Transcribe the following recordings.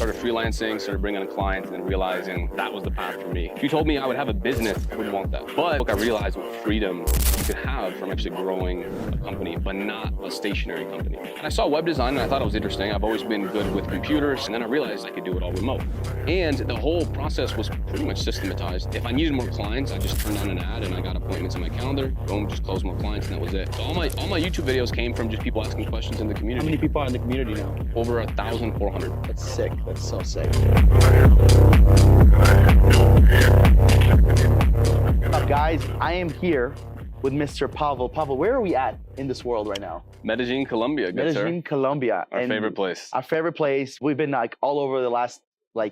Started freelancing, started bringing on clients, and then realizing that was the path for me. If you told me I would have a business, I wouldn't want that. But look, I realized what freedom you could have from actually growing a company, but not a stationary company. And I saw web design and I thought it was interesting. I've always been good with computers, and then I realized I could do it all remote. And the whole process was pretty much systematized. If I needed more clients, I just turned on an ad and I got appointments in my calendar. Boom, just closed more clients, and that was it. So all my YouTube videos came from just people asking questions in the community. How many people are in the community now? Over 1,400. That's sick. That's so sick. What's up, guys? I am here with Mr. Pavlo. Pavlo, where are we at in this world right now? Medellin, Colombia, good sir. Medellin, Colombia. Our favorite place. Our favorite place. We've been like all over the last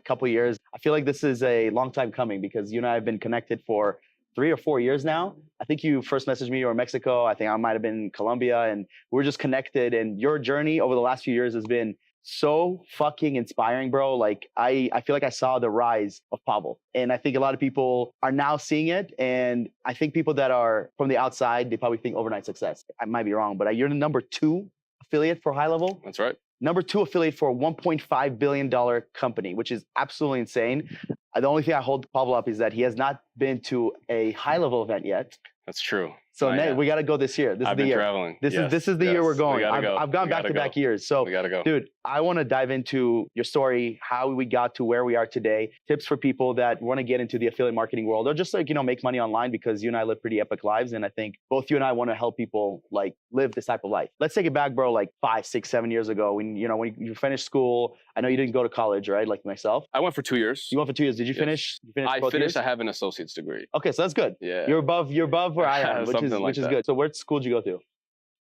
couple of years. I feel like this is a long time coming because you and I have been connected for 3 or 4 years now. I think you first messaged me, you were in Mexico. I think I might have been in Colombia, and we're just connected. And your journey over the last few years has been so fucking inspiring, bro. Like I feel like I saw the rise of Pavlo, and I think a lot of people are now seeing it. And I think people that are from the outside, they probably think overnight success. I might be wrong, but you're the number 2 affiliate for High Level. That's right. Number 2 affiliate for a $1.5 billion company, which is absolutely insane. The only thing I hold Pavlo up is that he has not been to a High Level event yet. That's true. So we got to go this year. This is the year. Traveling. This is the year we're going. I've gone back-to-back years. So, we gotta go. Dude, I want to dive into your story, how we got to where we are today, tips for people that want to get into the affiliate marketing world, or just make money online, because you and I live pretty epic lives, and I think both you and I want to help people live this type of life. Let's take it back, bro. 5, 6, 7 years ago, when you finished school. I know you didn't go to college, right? Like myself. I went for 2 years. You went for 2 years. Did you finish? I finished. I have an associate's degree. Okay, so that's good. Yeah. You're above where I am, which is good. So what school did you go to?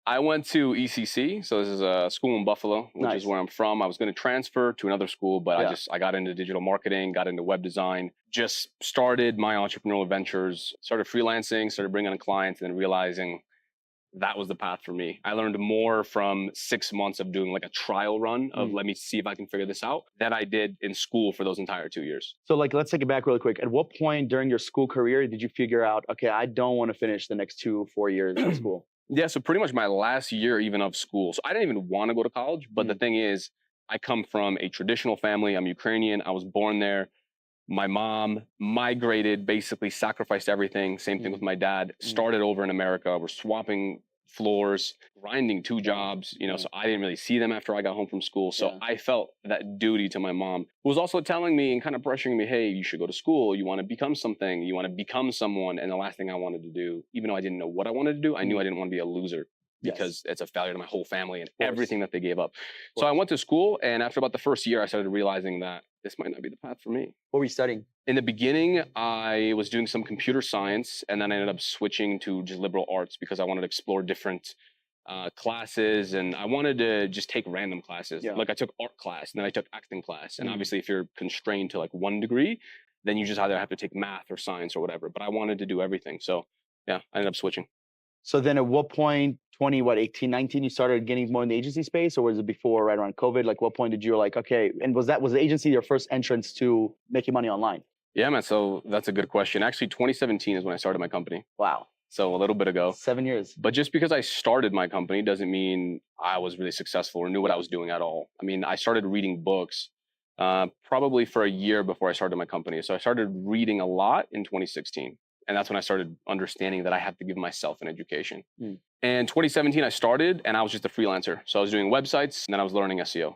I went to ECC, so this is a school in Buffalo, which is where I'm from. I was going to transfer to another school, but I got into digital marketing, got into web design, just started my entrepreneurial ventures, started freelancing, started bringing on clients, and then realizing that was the path for me. I learned more from 6 months of doing a trial run of let me see if I can figure this out than I did in school for those entire 2 years. So let's take it back really quick. At what point during your school career did you figure out, okay, I don't want to finish the next 2-4 years of school? Yeah, so pretty much my last year even of school. So I didn't even want to go to college, but the thing is, I come from a traditional family. I'm Ukrainian. I was born there. My mom migrated, basically sacrificed everything. Same thing with my dad. Started over in America. We're swapping floors, grinding 2 jobs, so I didn't really see them after I got home from school. So I felt that duty to my mom, who was also telling me and kind of pressuring me, hey, you should go to school. You want to become something. You want to become someone. And the last thing I wanted to do, even though I didn't know what I wanted to do, I knew I didn't want to be a loser, because it's a failure to my whole family and everything that they gave up. So I went to school, and after about the first year, I started realizing that this might not be the path for me. What were you studying? In the beginning, I was doing some computer science, and then I ended up switching to just liberal arts because I wanted to explore different classes, and I wanted to just take random classes. Like I took art class, and then I took acting class. And obviously, if you're constrained to 1 degree, then you just either have to take math or science or whatever. But I wanted to do everything. So yeah, I ended up switching. So then at what point, 18, 19, you started getting more in the agency space, or was it before, right around COVID? What point did you okay, and was the agency your first entrance to making money online? Yeah, man, so that's a good question. Actually, 2017 is when I started my company. Wow. So a little bit ago. 7 years. But just because I started my company doesn't mean I was really successful or knew what I was doing at all. I mean, I started reading books probably for a year before I started my company. So I started reading a lot in 2016. And that's when I started understanding that I have to give myself an education. And 2017, I started, and I was just a freelancer. So I was doing websites, and then I was learning SEO.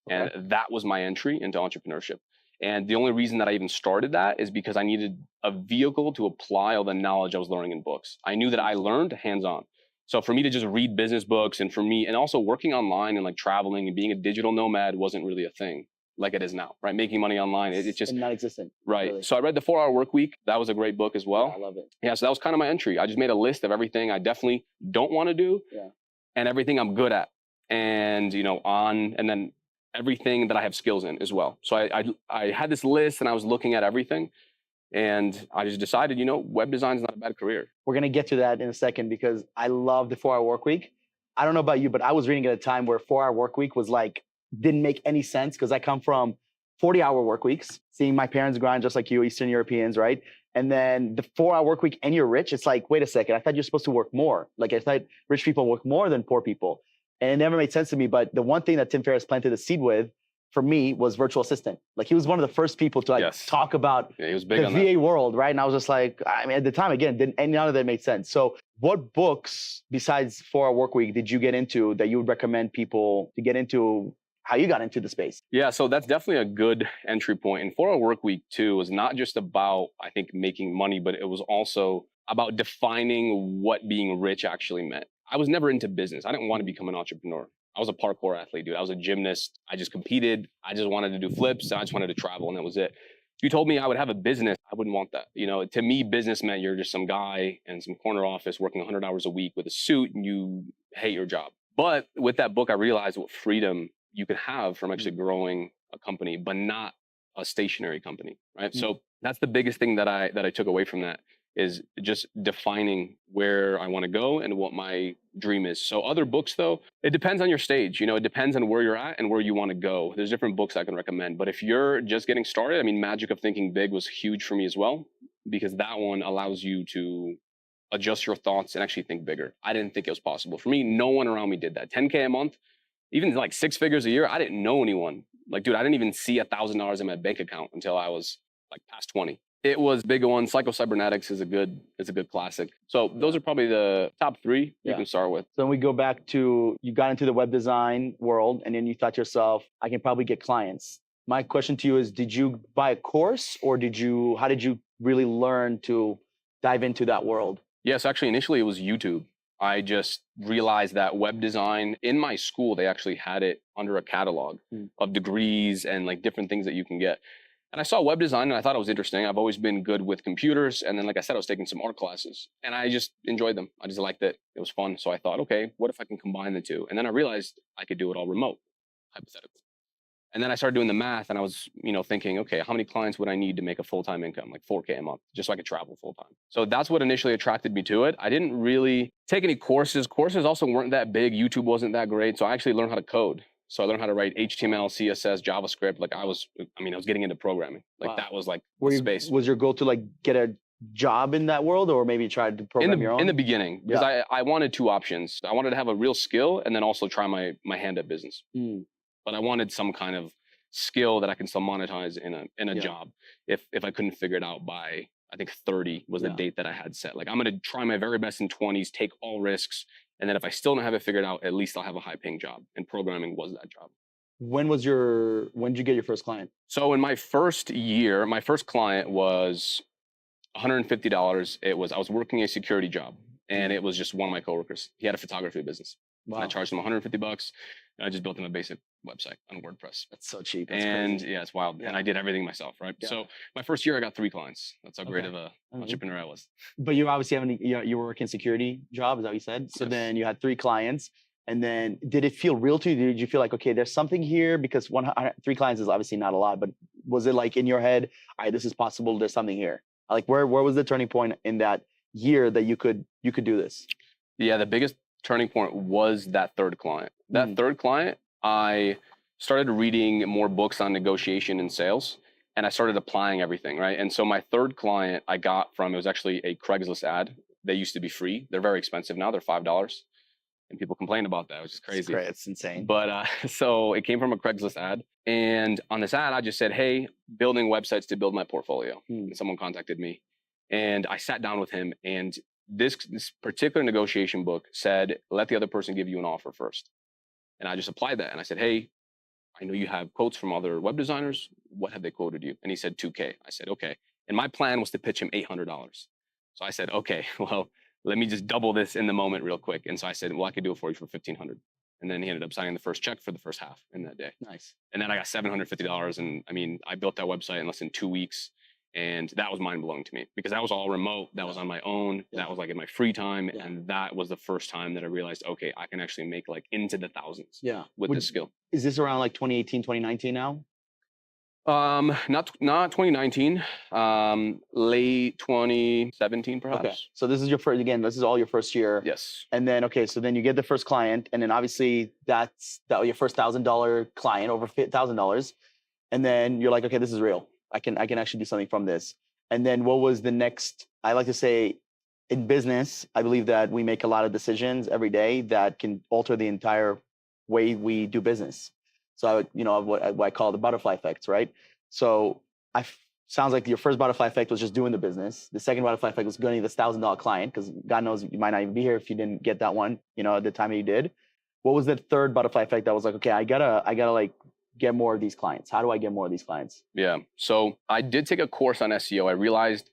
And that was my entry into entrepreneurship. And the only reason that I even started that is because I needed a vehicle to apply all the knowledge I was learning in books. I knew that I learned hands-on. So for me to just read business books, and for me, and also working online and traveling and being a digital nomad wasn't really a thing like it is now, right? Making money online, it's just non-existent. Right. Really. So I read The 4 Hour Workweek. That was a great book as well. Yeah, I love it. Yeah, so that was kind of my entry. I just made a list of everything I definitely don't want to do and everything I'm good at, and and then everything that I have skills in as well. So I had this list, and I was looking at everything, and I just decided, web design is not a bad career. We're going to get to that in a second, because I love the 4-Hour Workweek. I don't know about you, but I was reading at a time where 4-Hour Workweek was didn't make any sense, because I come from 40-hour work weeks, seeing my parents grind just like you, Eastern Europeans, right? And then the 4-hour work week and you're rich. It's wait a second, I thought you're supposed to work more. I thought rich people work more than poor people. And it never made sense to me. But the one thing that Tim Ferriss planted the seed with for me was virtual assistant. Like he was one of the first people to like Yes. talk about Yeah, he was big the on that. VA world, right? And I was just like, I mean, at the time, again, didn't, and none of that made sense. So, what books besides 4 Hour Work Week did you get into that you would recommend people to get into? How you got into the space? Yeah, so that's definitely a good entry point. And 4 Hour Work Week too was not just about, I think, making money, but it was also about defining what being rich actually meant. I was never into business. I didn't want to become an entrepreneur. I was a parkour athlete, dude. I was a gymnast. I just competed. I just wanted to do flips. I just wanted to travel, and that was it. If you told me I would have a business, I wouldn't want that. You know, to me, business meant you're just some guy in some corner office working 100 hours a week with a suit, and you hate your job. But with that book, I realized what freedom you could have from actually growing a company, but not a stationary company, right? So that's the biggest thing that I took away from that is just defining where I want to go and what my dream is. So other books though, it depends on your stage. You know, it depends on where you're at and where you want to go. There's different books I can recommend, but if you're just getting started, I mean, Magic of Thinking Big was huge for me as well, because that one allows you to adjust your thoughts and actually think bigger. I didn't think it was possible. For me, no one around me did that. 10K a month, even like 6 figures a year, I didn't know anyone. Like, dude, I didn't even see $1,000 in my bank account until I was like past 20. It was big one. Psycho-Cybernetics is a good classic. So those are probably the top 3 you can start with. So then we go back to you got into the web design world, and then you thought to yourself, I can probably get clients. My question to you is, did you buy a course, or how did you really learn to dive into that world? Yes, actually, initially it was YouTube. I just realized that web design in my school, they actually had it under a catalog of degrees and like different things that you can get. And I saw web design and I thought it was interesting. I've always been good with computers. And then, like I said, I was taking some art classes and I just enjoyed them. I just liked it. It was fun. So I thought, okay, what if I can combine the two? And then I realized I could do it all remote, hypothetically. And then I started doing the math and I was, thinking, okay, how many clients would I need to make a full-time income, like 4K a month, just so I could travel full-time? So that's what initially attracted me to it. I didn't really take any courses. Courses also weren't that big. YouTube wasn't that great. So I actually learned how to code. So I learned how to write HTML, CSS, JavaScript. Like I was getting into programming. Like that was like the space. Was your goal to like get a job in that world, or maybe try to program your own? In the beginning, because I wanted 2 options. I wanted to have a real skill and then also try my hand at business. But I wanted some kind of skill that I can still monetize in a job if I couldn't figure it out by, I think 30 was the date that I had set. Like I'm going to try my very best in 20s, take all risks. And then if I still don't have it figured out, at least I'll have a high paying job. And programming was that job. When did you get your first client? So in my first year, my first client was $150. I was working a security job and it was just one of my coworkers. He had a photography business. Wow. And I charged him $150 and I just built him a basic website on WordPress. That's so cheap. That's and crazy. Yeah, it's wild. Yeah. And I did everything myself, right? Yeah. So my first year I got 3 clients. That's how great of a entrepreneur I was. But you obviously you were working security job, is that what you said? So then you had 3 clients. And then did it feel real to you? Did you feel like, okay, there's something here? Because 3 clients is obviously not a lot, but was it like in your head, all right, this is possible, there's something here? Like where was the turning point in that year that you could do this? Yeah, the biggest turning point was that 3rd client. That 3rd client, I started reading more books on negotiation and sales, and I started applying everything, right? And so my 3rd client I got from, it was actually a Craigslist ad. They used to be free. They're very expensive now. They're $5. And people complain about that, which is crazy. It's insane. But so it came from a Craigslist ad. And on this ad, I just said, hey, building websites to build my portfolio. And someone contacted me. And I sat down with him. And this particular negotiation book said, let the other person give you an offer first. And I just applied that. And I said, hey, I know you have quotes from other web designers. What have they quoted you? And he said, 2K. I said, okay. And my plan was to pitch him $800. So I said, okay, well, let me just double this in the moment real quick. And so I said, well, I could do it for you for $1,500. And then he ended up signing the first check for the first half in that day. Nice. And then I got $750. And I mean, I built that website in less than 2 weeks. And that was mind blowing to me because that was all remote. That was on my own. That was like in my free time. And that was the first time that I realized, okay, I can actually make like into the thousands with this skill. Is this around like 2018, 2019 now? Not 2019, late 2017 perhaps. Okay. So this is your first, again, this is all your first year. Yes. And then, okay, so then you get the first client, and then obviously that your first $1,000 client, over $1,000. And then you're like, okay, this is real. I can actually do something from this. And then what was the next? I like to say in business, I believe that we make a lot of decisions every day that can alter the entire way we do business. So what I call the butterfly effect, right? So sounds like your first butterfly effect was just doing the business. The second butterfly effect was getting this $1,000 client, because God knows you might not even be here if you didn't get that one, at the time you did. What was the third butterfly effect that was like, okay, I gotta like get more of these clients? How do I get more of these clients? Yeah. So I did take a course on SEO. I realized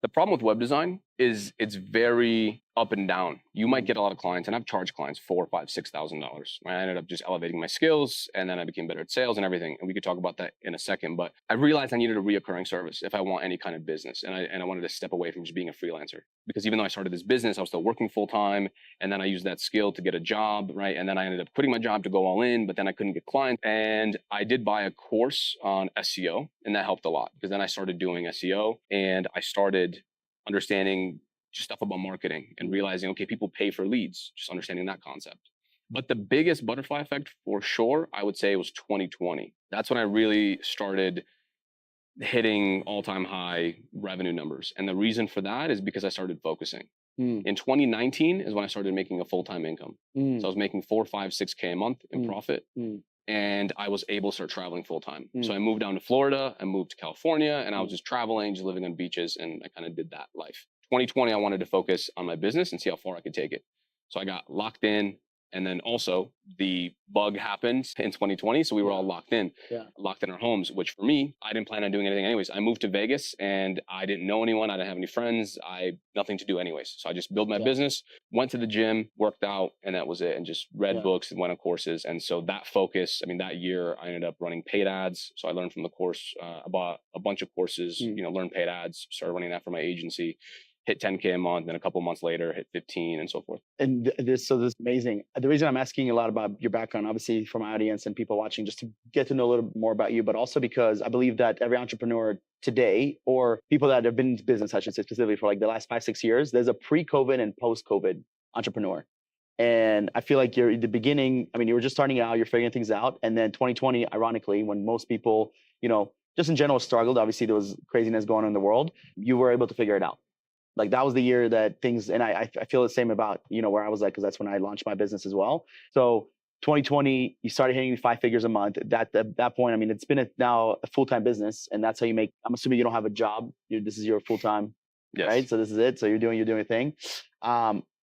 the problem with web design is it's very up and down. You might get a lot of clients, and I've charged clients $4,000, $5,000, $6,000. I ended up just elevating my skills, and then I became better at sales and everything. And we could talk about that in a second. But I realized I needed a reoccurring service if I want any kind of business, and I wanted to step away from just being a freelancer, because even though I started this business, I was still working full time, and then I used that skill to get a job, right? And then I ended up quitting my job to go all in, but then I couldn't get clients, and I did buy a course on SEO, and that helped a lot, because then I started doing SEO, and I started understanding just stuff about marketing and realizing, okay, people pay for leads, just understanding that concept. But the biggest butterfly effect for sure, I would say, was 2020. That's when I really started hitting all-time high revenue numbers. And the reason for that is because I started focusing. In 2019 is when I started making a full-time income. So I was making 4, 5, 6K a month in profit. And I was able to start traveling full time. So I moved down to Florida, I moved to California, and I was just traveling, just living on beaches, and I kind of did that life. 2020, I wanted to focus on my business and see how far I could take it. So I got locked in, and then also the bug happened in 2020, so we were all locked in our homes, which for me, I didn't plan on doing anything anyways. I moved to Vegas, and I didn't know anyone, I didn't have any friends, nothing to do anyways. So I just built my business, went to the gym, worked out, and that was it, and just read books and went on courses. And so that focus, that year I ended up running paid ads. So I learned from the course, I bought a bunch of courses, learned paid ads, started running that for my agency. Hit 10K a month, then a couple months later, hit 15, and so forth. And this is amazing. The reason I'm asking a lot about your background, obviously for my audience and people watching, just to get to know a little more about you, but also because I believe that every entrepreneur today, or people that have been in business, I should say specifically for like the last 5, 6 years, there's a pre-COVID and post-COVID entrepreneur. And I feel like you're at the beginning, you were just starting out, you're figuring things out. And then 2020, ironically, when most people, just in general struggled, obviously there was craziness going on in the world, you were able to figure it out. Like that was the year that things, and I feel the same about, where I was at, because that's when I launched my business as well. So 2020, you started hitting 5 figures a month. At that point, it's been now a full-time business, and that's how you make, I'm assuming you don't have a job. This is your full-time, right? So this is it. So you're doing your thing.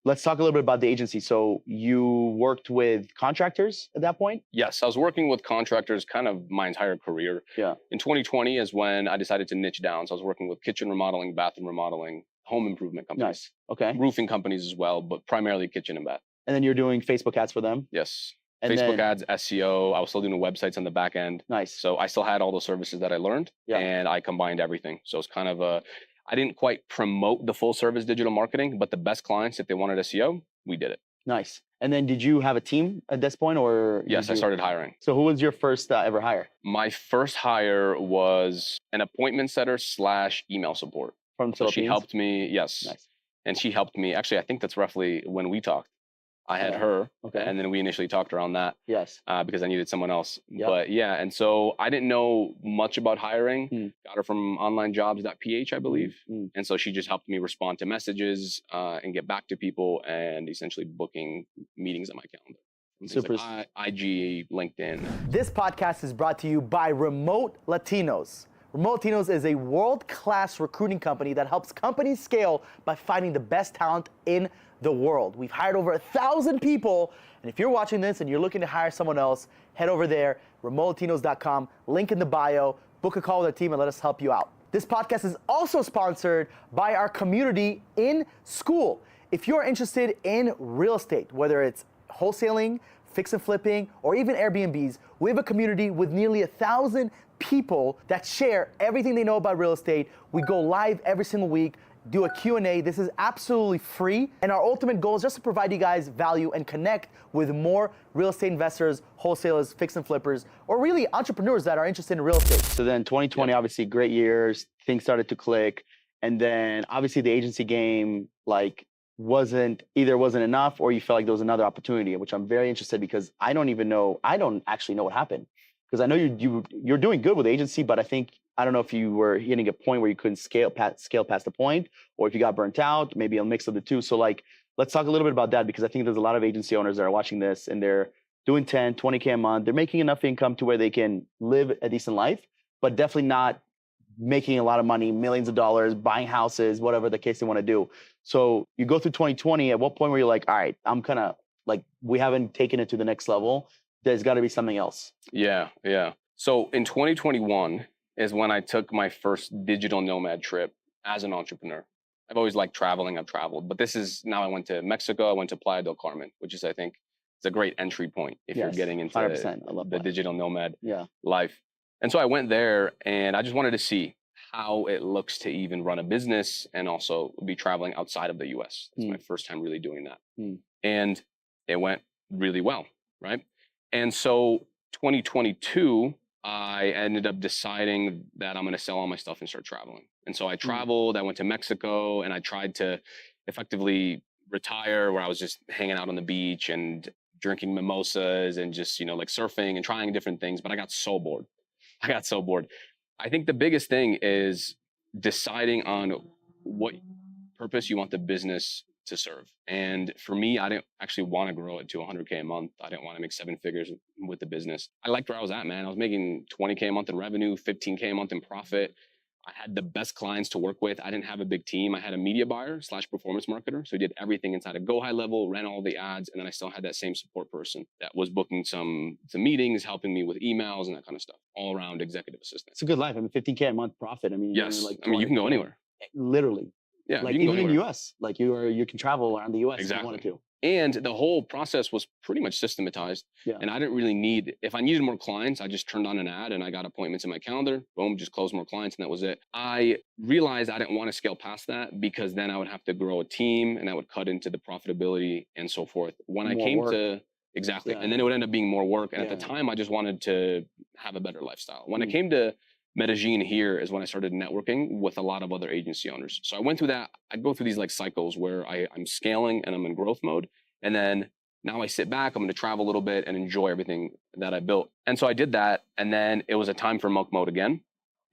Let's talk a little bit about the agency. So you worked with contractors at that point? Yes, I was working with contractors kind of my entire career. In 2020 is when I decided to niche down. So I was working with kitchen remodeling, bathroom remodeling, home improvement companies. Nice. Okay. Roofing companies as well, but primarily kitchen and bath. And then you're doing Facebook ads for them? Yes. And Facebook ads, SEO. I was still doing websites on the back end. Nice. So I still had all those services that I learned, and I combined everything. So it's kind of I didn't quite promote the full service digital marketing, but the best clients, if they wanted SEO, we did it. Nice. And then did you have a team at this point, or? Yes, I started hiring. So who was your first ever hire? My first hire was an appointment setter / email support. From so she helped me, yes. Nice. And she helped me, actually, I think that's roughly when we talked. I had her, and then we initially talked around that. Yes. Because I needed someone else. But yeah, and so I didn't know much about hiring. Got her from onlinejobs.ph, I believe. And so she just helped me respond to messages and get back to people, and essentially booking meetings on my calendar. Super. Like IG, LinkedIn. This podcast is brought to you by Remote Latinos. Remote Latinos is a world-class recruiting company that helps companies scale by finding the best talent in the world. We've hired over 1,000 people, and if you're watching this and you're looking to hire someone else, head over there, remotelatinos.com, link in the bio, book a call with our team, and let us help you out. This podcast is also sponsored by our community in school. If you're interested in real estate, whether it's wholesaling, fix and flipping, or even Airbnbs, we have a community with nearly 1,000 people that share everything they know about real estate. We go live every single week, do a Q&A. This is absolutely free. And our ultimate goal is just to provide you guys value and connect with more real estate investors, wholesalers, fix and flippers, or really entrepreneurs that are interested in real estate. So then 2020, obviously great years, things started to click. And then obviously the agency game, wasn't enough, or you felt like there was another opportunity, which I'm very interested, because I don't actually know what happened. Because I know you're doing good with agency, but I don't know if you were hitting a point where you couldn't scale past the point, or if you got burnt out, maybe a mix of the two. So let's talk a little bit about that, because I think there's a lot of agency owners that are watching this, and they're doing 10, 20K a month. They're making enough income to where they can live a decent life, but definitely not making a lot of money, millions of dollars, buying houses, whatever the case they want to do. So you go through 2020, at what point were you like, all right, I'm kind of like, we haven't taken it to the next level. There's got to be something else. Yeah, yeah. So in 2021 is when I took my first digital nomad trip as an entrepreneur. I've always liked traveling. I've traveled, but this is now I went to Mexico. I went to Playa del Carmen, which is, I think, it's a great entry point if you're Yes, getting into 100%. I love the that. digital nomad Yeah. life. And so I went there and I just wanted to see how it looks to even run a business and also be traveling outside of the US. It's my first time really doing that. And it went really well, right? And so 2022, I ended up deciding that I'm going to sell all my stuff and start traveling. And so I traveled, I went to Mexico, and I tried to effectively retire, where I was just hanging out on the beach and drinking mimosas and just, like surfing and trying different things. But I got so bored. I think the biggest thing is deciding on what purpose you want the business to serve. And for me, I didn't actually want to grow it to 100K a month. I didn't want to make 7 figures with the business. I liked where I was at, man. I was making 20K a month in revenue, 15K a month in profit. I had the best clients to work with. I didn't have a big team. I had a media buyer / performance marketer. So he did everything inside of Go High Level, ran all the ads. And then I still had that same support person that was booking some meetings, helping me with emails and that kind of stuff, all around executive assistant. It's a good life. I mean, 15K a month profit. I mean, Yes. like I mean, you can go anywhere. Literally. Yeah. Like you can go even in anywhere. the US, like you can travel around the US if you wanted to. And the whole process was pretty much systematized. Yeah. And I didn't really need, if I needed more clients, I just turned on an ad and I got appointments in my calendar. Boom, just closed more clients and that was it. I realized I didn't want to scale past that because then I would have to grow a team and that would cut into the profitability and so forth. When I came to, exactly. Yeah. And then it would end up being more work. And Yeah. at the time, I just wanted to have a better lifestyle. When I came to Medellin here is when I started networking with a lot of other agency owners. So I went through that. I go through these like cycles where I'm scaling and I'm in growth mode. And then now I sit back, I'm going to travel a little bit and enjoy everything that I built. And so I did that. And then it was a time for muck mode again.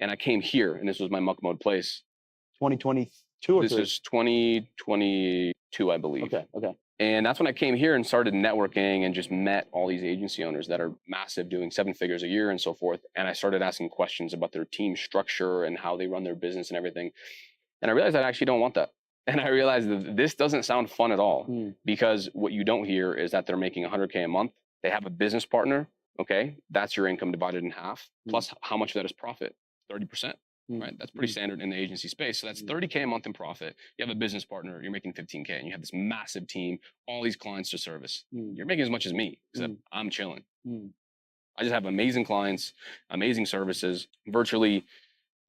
And I came here and this was my muck mode place. 2022 or This is 2022, I believe. Okay. And that's when I came here and started networking and just met all these agency owners that are massive, doing 7 figures a year and so forth. And I started asking questions about their team structure and how they run their business and everything. And I realized I actually don't want that. And I realized that this doesn't sound fun at all because what you don't hear is that they're making 100K a month. They have a business partner. Okay. That's your income divided in half. Plus how much of that is profit? 30%. Right. That's pretty standard in the agency space. So that's 30K a month in profit. You have a business partner, you're making 15K and you have this massive team, all these clients to service. You're making as much as me, except I'm chilling. I just have amazing clients, amazing services, virtually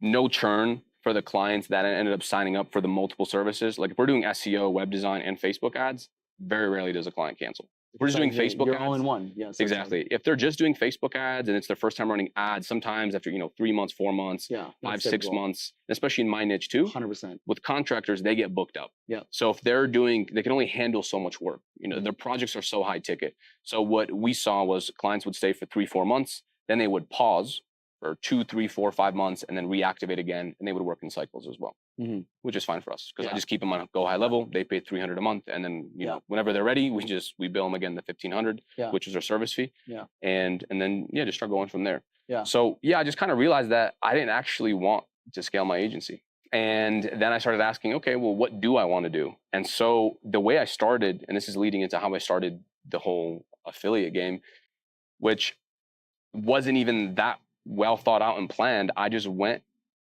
no churn for the clients that ended up signing up for the multiple services. Like if we're doing SEO, web design, and Facebook ads, very rarely does a client cancel. If we're just doing Facebook you're ads, all in one. Yes, exactly. If they're just doing Facebook ads and it's their first time running ads, sometimes after 3 months, 4 months, 5, 6 months, especially in my niche too, 100%. with contractors, they get booked up. Yeah. So if they're doing, they can only handle so much work. Their projects are so high ticket. So what we saw was clients would stay for 3, 4 months, then they would pause for 2, 3, 4, 5 months, and then reactivate again, and they would work in cycles as well, which is fine for us because I just keep them on Go High Level. They pay $300 a month, and then whenever they're ready, we bill them again the $1,500, which is our service fee. And then just start going from there. So I just kind of realized that I didn't actually want to scale my agency. And then I started asking, okay, well, what do I want to do? And so the way I started, and this is leading into how I started the whole affiliate game, which wasn't even that well thought out and planned. I just went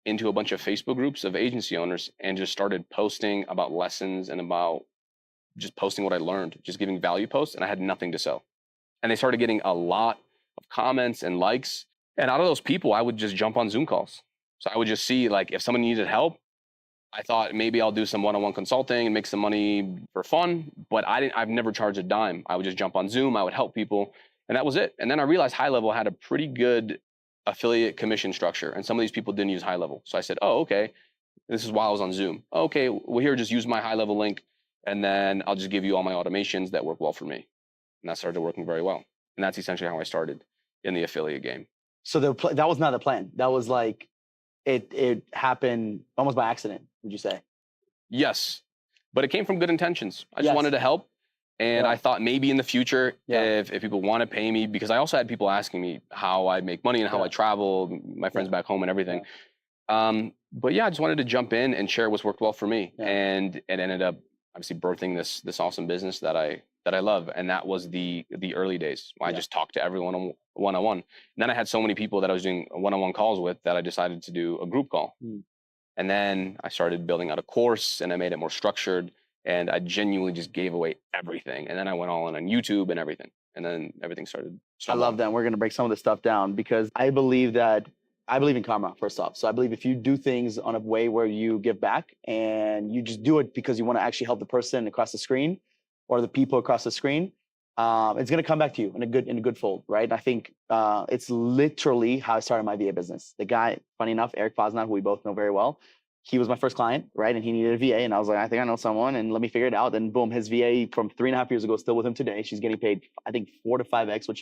into a bunch of Facebook groups of agency owners and just started posting about lessons and about just posting what I learned, just giving value posts, and I had nothing to sell. And they started getting a lot of comments and likes. And out of those people, I would just jump on Zoom calls. So I would just see like if someone needed help, I thought maybe I'll do some one-on-one consulting and make some money for fun, but I've never charged a dime. I would just jump on Zoom, I would help people, and that was it. And then I realized High Level had a pretty good affiliate commission structure, and some of these people didn't use High Level. So I said, oh, okay, this is while I was on Zoom. Okay, well here, just use my High Level link, and then I'll just give you all my automations that work well for me. And that started working very well. And that's essentially how I started in the affiliate game. So that was not the plan. That was like, it happened almost by accident, would you say? Yes, but it came from good intentions. I just wanted to help. And Yeah. I thought maybe in the future, Yeah. if people want to pay me, because I also had people asking me how I make money and how Yeah. I travel, my friends back home and everything. But yeah, I just wanted to jump in and share what's worked well for me, Yeah. and it ended up obviously birthing this awesome business that I love, and that was the early days. I Yeah. just talked to everyone one on one. Then I had so many people that I was doing one on one calls with that I decided to do a group call, and then I started building out a course, and I made it more structured, and I genuinely just gave away everything, and then I went all in on YouTube and everything, and then everything started. I love that. We're going to break some of this stuff down because I believe in karma, first off. So I believe if you do things on a way where you give back and you just do it because you want to actually help the person across the screen or the people across the screen, it's going to come back to you in a good fold, right? I think it's literally how I started my VA business. The guy, funny enough, Eric Fosnat, who we both know very well, he was my first client, right? And he needed a VA, and I was like, I think I know someone, and let me figure it out. And boom, his VA from 3.5 years ago is still with him today. She's getting paid, I think, 4 to 5x what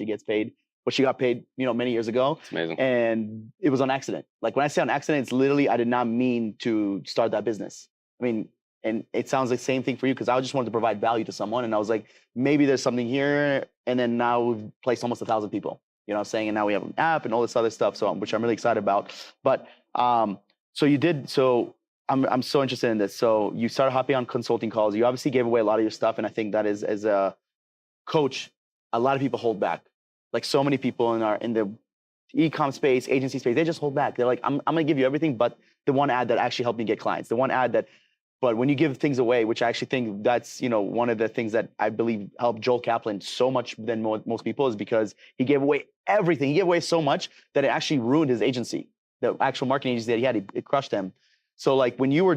she got paid, many years ago. It's amazing. And it was on accident. Like when I say on accident, it's literally I did not mean to start that business. I mean, and it sounds like the same thing for you because I just wanted to provide value to someone, and I was like, maybe there's something here. And then now we've placed almost 1,000 people. You know what I'm saying? And now we have an app and all this other stuff, which I'm really excited about. But so I'm so interested in this. So you started hopping on consulting calls. You obviously gave away a lot of your stuff, and I think that is, as a coach, a lot of people hold back. Like so many people in the e-com space, agency space, they just hold back. They're like, I'm gonna give you everything, but the one ad that actually helped me get clients, the one ad that. But when you give things away, which I actually think that's one of the things that I believe helped Joel Kaplan so much than most people is because he gave away everything. He gave away so much that it actually ruined his agency. The actual marketing agency that he had, it crushed him. So like when you were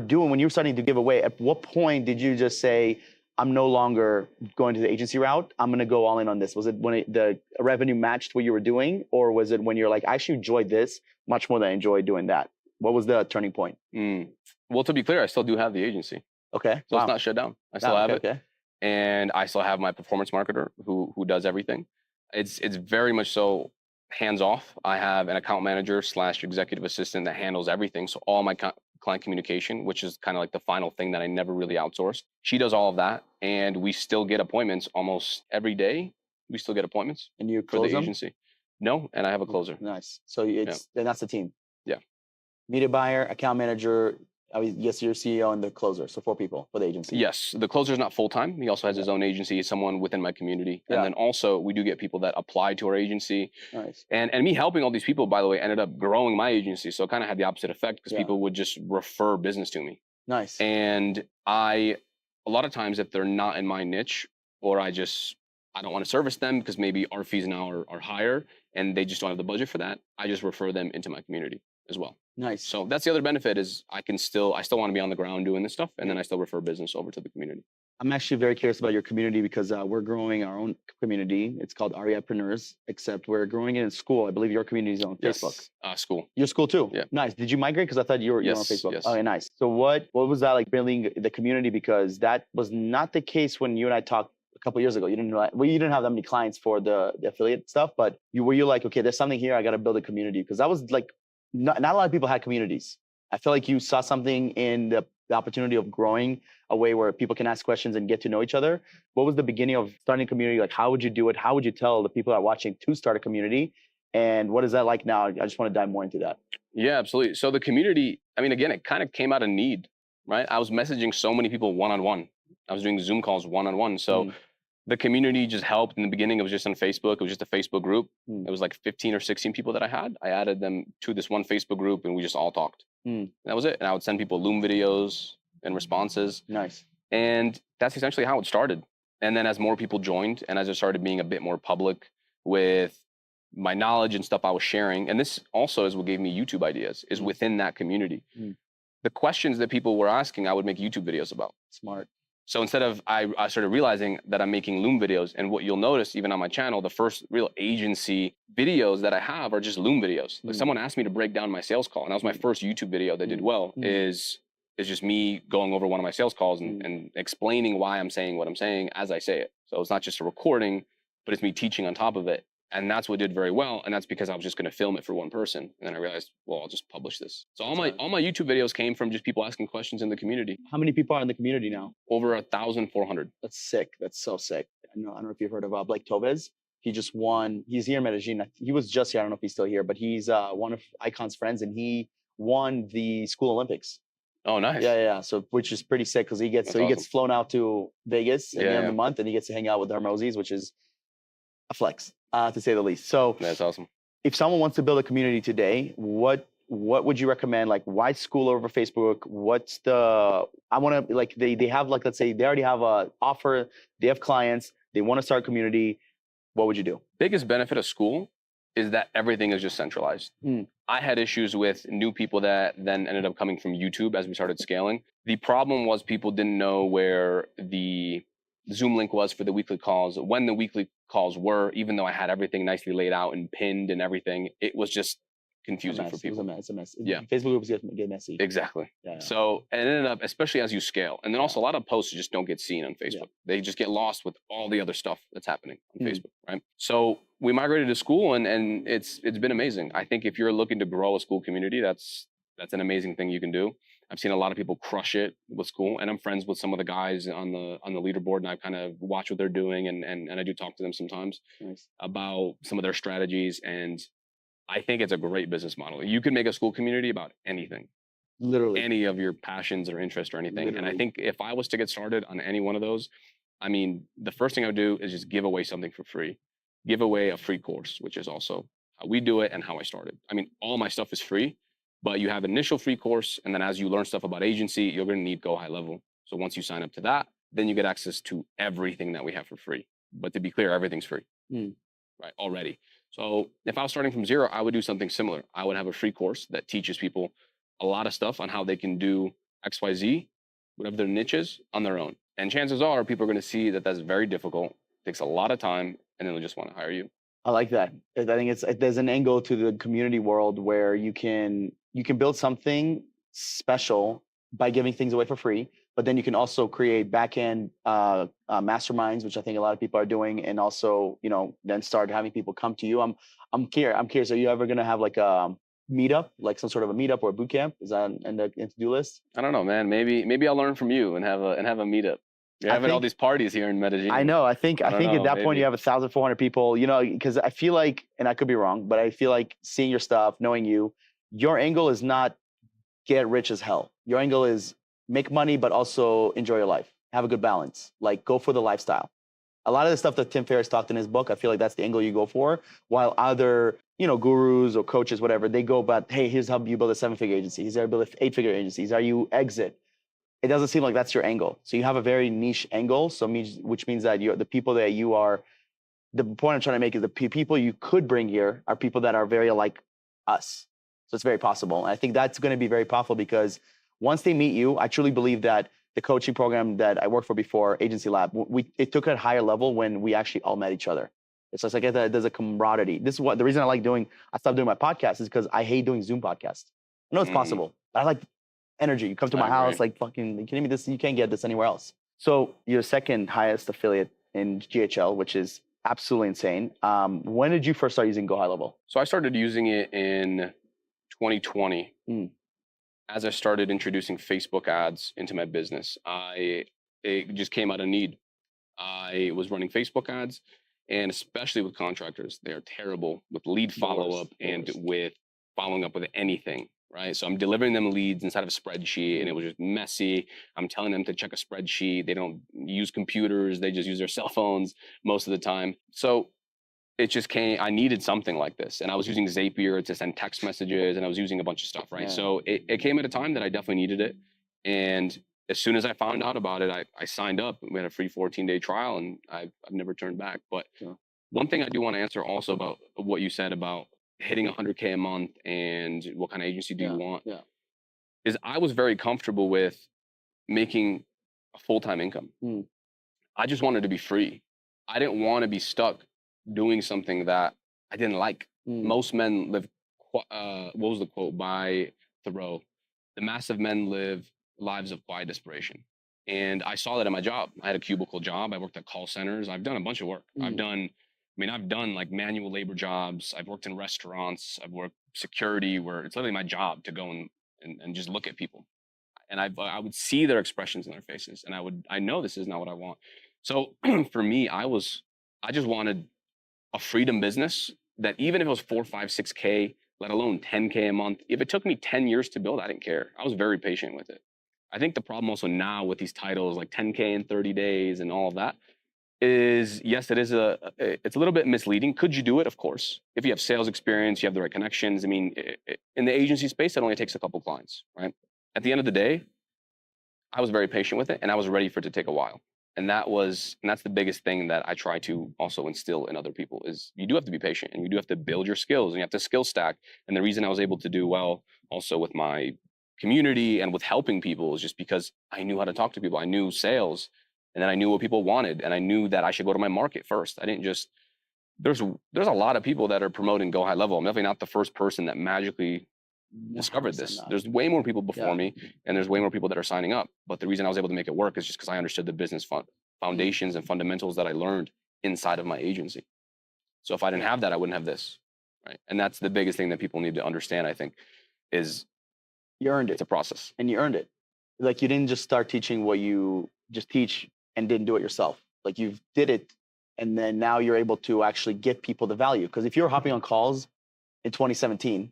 starting to give away, at what point did you just say, I'm no longer going to the agency route, I'm going to go all in on this? Was it when the revenue matched what you were doing? Or was it when you're like, I actually enjoyed this much more than I enjoyed doing that? What was the turning point? Well, to be clear, I still do have the agency. Okay. So it's not shut down. I still have it. Okay. And I still have my performance marketer who does everything. It's very much so hands off. I have an account manager / executive assistant that handles everything. So all my client communication, which is kind of like the final thing that I never really outsourced. She does all of that, and we still get appointments almost every day. We still get appointments. And you for close the them? agency. No, and I have a closer. Nice. So and that's the team. Yeah. Media buyer, account manager, yes, your CEO and the closer. So 4 people for the agency. Yes, the closer is not full time. He also has his own agency, someone within my community, and then also we do get people that apply to our agency. Nice. And me helping all these people, by the way, ended up growing my agency. So it kind of had the opposite effect because people would just refer business to me. Nice. And a lot of times, if they're not in my niche, or I don't want to service them because maybe our fees now are higher and they just don't have the budget for that, I just refer them into my community as well. Nice. So that's the other benefit is I still want to be on the ground doing this stuff, and then I still refer business over to the community. I'm actually very curious about your community because we're growing our own community. It's called Ariapreneurs, except we're growing it in school. I believe your community is on Facebook. School. Your school too? Yeah. Nice. Did you migrate? Because I thought you were on Facebook. Yes. Okay, nice. So what was that like building the community? Because that was not the case when you and I talked a couple of years ago. You didn't have that many clients for the affiliate stuff, but were you like, okay, there's something here. I got to build a community, because that was like not a lot of people had communities. I feel like you saw something in the opportunity of growing a way where people can ask questions and get to know each other. What was the beginning of starting a community? Like, how would you do it? How would you tell the people that are watching to start a community? And what is that like now? I just want to dive more into that. Yeah, absolutely. So the community, I mean, again, it kind of came out of need, right? I was messaging so many people one-on-one. I was doing Zoom calls one-on-one. So the community just helped. In the beginning, it was just on Facebook. It was just a Facebook group. It was like 15 or 16 people that I had. I added them to this one Facebook group, and we just all talked. And that was it. And I would send people Loom videos and responses. Nice. And that's essentially how it started. And then as more people joined, and as I started being a bit more public with my knowledge and stuff I was sharing, and this also is what gave me YouTube ideas, is within that community. The questions that people were asking, I would make YouTube videos about. Smart. So instead of, I started realizing that I'm making Loom videos, and what you'll notice even on my channel, the first real agency videos that I have are just Loom videos. Like someone asked me to break down my sales call, and that was my first YouTube video that did well, is just me going over one of my sales calls and explaining why I'm saying what I'm saying as I say it. So it's not just a recording, but it's me teaching on top of it. And that's what did very well. And that's because I was just going to film it for one person. And then I realized, well, I'll just publish this. So all my YouTube videos came from just people asking questions in the community. How many people are in the community now? Over 1,400. That's sick. That's so sick. I don't know if you've heard of Blake Tobes. He just won. He's here in Medellin. He was just here. I don't know if he's still here, but he's one of Icon's friends, and he won the School Olympics. Oh, nice. Yeah. So which is pretty sick because he gets That's he gets flown out to Vegas at the end of the month, and he gets to hang out with the Hermosis, which is a flex, to say the least. So that's awesome. If someone wants to build a community today, what would you recommend? Like, why school over Facebook? What's the I want to like they have like, let's say they already have a offer, they have clients, they want to start a community. What would you do? Biggest benefit of school is that everything is just centralized. I had issues with new people that then ended up coming from YouTube as we started scaling. The problem was people didn't know where the Zoom link was for the weekly calls, when the weekly calls were, even though I had everything nicely laid out and pinned and everything. It was just confusing for people. It's a mess. Yeah. Facebook groups get messy. Exactly. Yeah. So it ended up, especially as you scale. And then also a lot of posts just don't get seen on Facebook. They just get lost with all the other stuff that's happening on Facebook, right? So we migrated to school and it's been amazing. I think if you're looking to grow a school community, that's an amazing thing you can do. I've seen a lot of people crush it with school, and I'm friends with some of the guys on the leaderboard, and I kind of watch what they're doing, and I do talk to them sometimes about some of their strategies. And I think it's a great business model. You can make a school community about anything, literally any of your passions or interests or anything. Literally. And I think if I was to get started on any one of those, I mean, the first thing I would do is just give away something for free, give away a free course, which is also how we do it and how I started. I mean, all my stuff is free. But you have an initial free course, and then as you learn stuff about agency, you're going to need Go High Level. So once you sign up to that, then you get access to everything that we have for free. But to be clear, everything's free, right, already. So if I was starting from zero, I would do something similar. I would have a free course that teaches people a lot of stuff on how they can do XYZ, whatever their niche is, on their own. And chances are people are going to see that that's very difficult, takes a lot of time, and then they'll just want to hire you. I like that. I think there's an angle to the community world where you can build something special by giving things away for free, but then you can also create back-end masterminds, which I think a lot of people are doing, and also, then start having people come to you. I'm curious. Are you ever gonna have like a meetup, like some sort of a meetup or a boot camp? Is that in the to-do list? I don't know, man. Maybe I'll learn from you and have a meetup. You're having all these parties here in Medellin. I know. I think at that point you have 1,400 people. Because I feel like, and I could be wrong, but I feel like seeing your stuff, knowing you, your angle is not get rich as hell. Your angle is make money, but also enjoy your life. Have a good balance. Like, go for the lifestyle. A lot of the stuff that Tim Ferriss talked in his book, I feel like that's the angle you go for. While other, gurus or coaches, whatever, they go about, hey, here's how you build a 7-figure agency. Here's how you build an 8-figure agency. Here's how you exit. It doesn't seem like that's your angle. So you have a very niche angle. Which means that the people that you are, the point I'm trying to make is the people you could bring here are people that are very like us. So it's very possible. And I think that's going to be very powerful because once they meet you, I truly believe that the coaching program that I worked for before, Agency Lab, it took a higher level when we actually all met each other. It's just like there's a camaraderie. This is the reason I stopped doing my podcast is because I hate doing Zoom podcasts. I know it's possible, but I like energy. You come to my house, like fucking, you kidding me? You can't get this anywhere else. So you're second highest affiliate in GHL, which is absolutely insane. When did you first start using Go High Level? So I started using it in 2020. As I started introducing Facebook ads into my business. It just came out of need. I was running Facebook ads, and especially with contractors, they are terrible with lead follow-up and with following up with anything. Right. So I'm delivering them leads inside of a spreadsheet, and it was just messy. I'm telling them to check a spreadsheet. They don't use computers. They just use their cell phones most of the time. So it just came, I needed something like this. And I was using Zapier to send text messages, and I was using a bunch of stuff. Right. Yeah. So it came at a time that I definitely needed it. And as soon as I found out about it, I signed up. We had a free 14-day trial, and I've never turned back. But one thing I do want to answer also about what you said about hitting 100K a month and what kind of agency do you want, is I was very comfortable with making a full-time income. I just wanted to be free. I didn't want to be stuck doing something that I didn't like. Most men live, what was the quote by Thoreau? The mass of men live lives of quiet desperation. And I saw that in my job. I had a cubicle job. I worked at call centers. I've done a bunch of work. I've done mean, I've done like manual labor jobs. I've worked in restaurants. I've worked security where it's literally my job to go and just look at people. And I would see their expressions in their faces, and I know this is not what I want. So for me, I just wanted a freedom business that even if it was 4, 5, 6K, let alone 10K a month, if it took me 10 years to build, I didn't care. I was very patient with it. I think the problem also now with these titles like 10K in 30 days and all of that is, yes, it's a little bit misleading. Could you do it? Of course. If you have sales experience, you have the right connections. I mean, in the agency space, it only takes a couple clients, right? At the end of the day, I was very patient with it, and I was ready for it to take a while. And that's the biggest thing that I try to also instill in other people is you do have to be patient, and you do have to build your skills, and you have to skill stack. And the reason I was able to do well also with my community and with helping people is just because I knew how to talk to people. I knew sales, and then I knew what people wanted, and I knew that I should go to my market first. I didn't just there's a lot of people that are promoting Go High Level. I'm definitely not the first person that magically discovered this. There's way more people before me, and there's way more people that are signing up. But the reason I was able to make it work is just because I understood the business foundations and fundamentals that I learned inside of my agency. So if I didn't have that, I wouldn't have this, right? And that's the biggest thing that people need to understand, I think, is You earned it's it, a process. and you earned it. Like you didn't just start teaching what you just teach and didn't do it yourself. Like you did it, and then now you're able to actually get people the value. Because if you're hopping on calls in 2017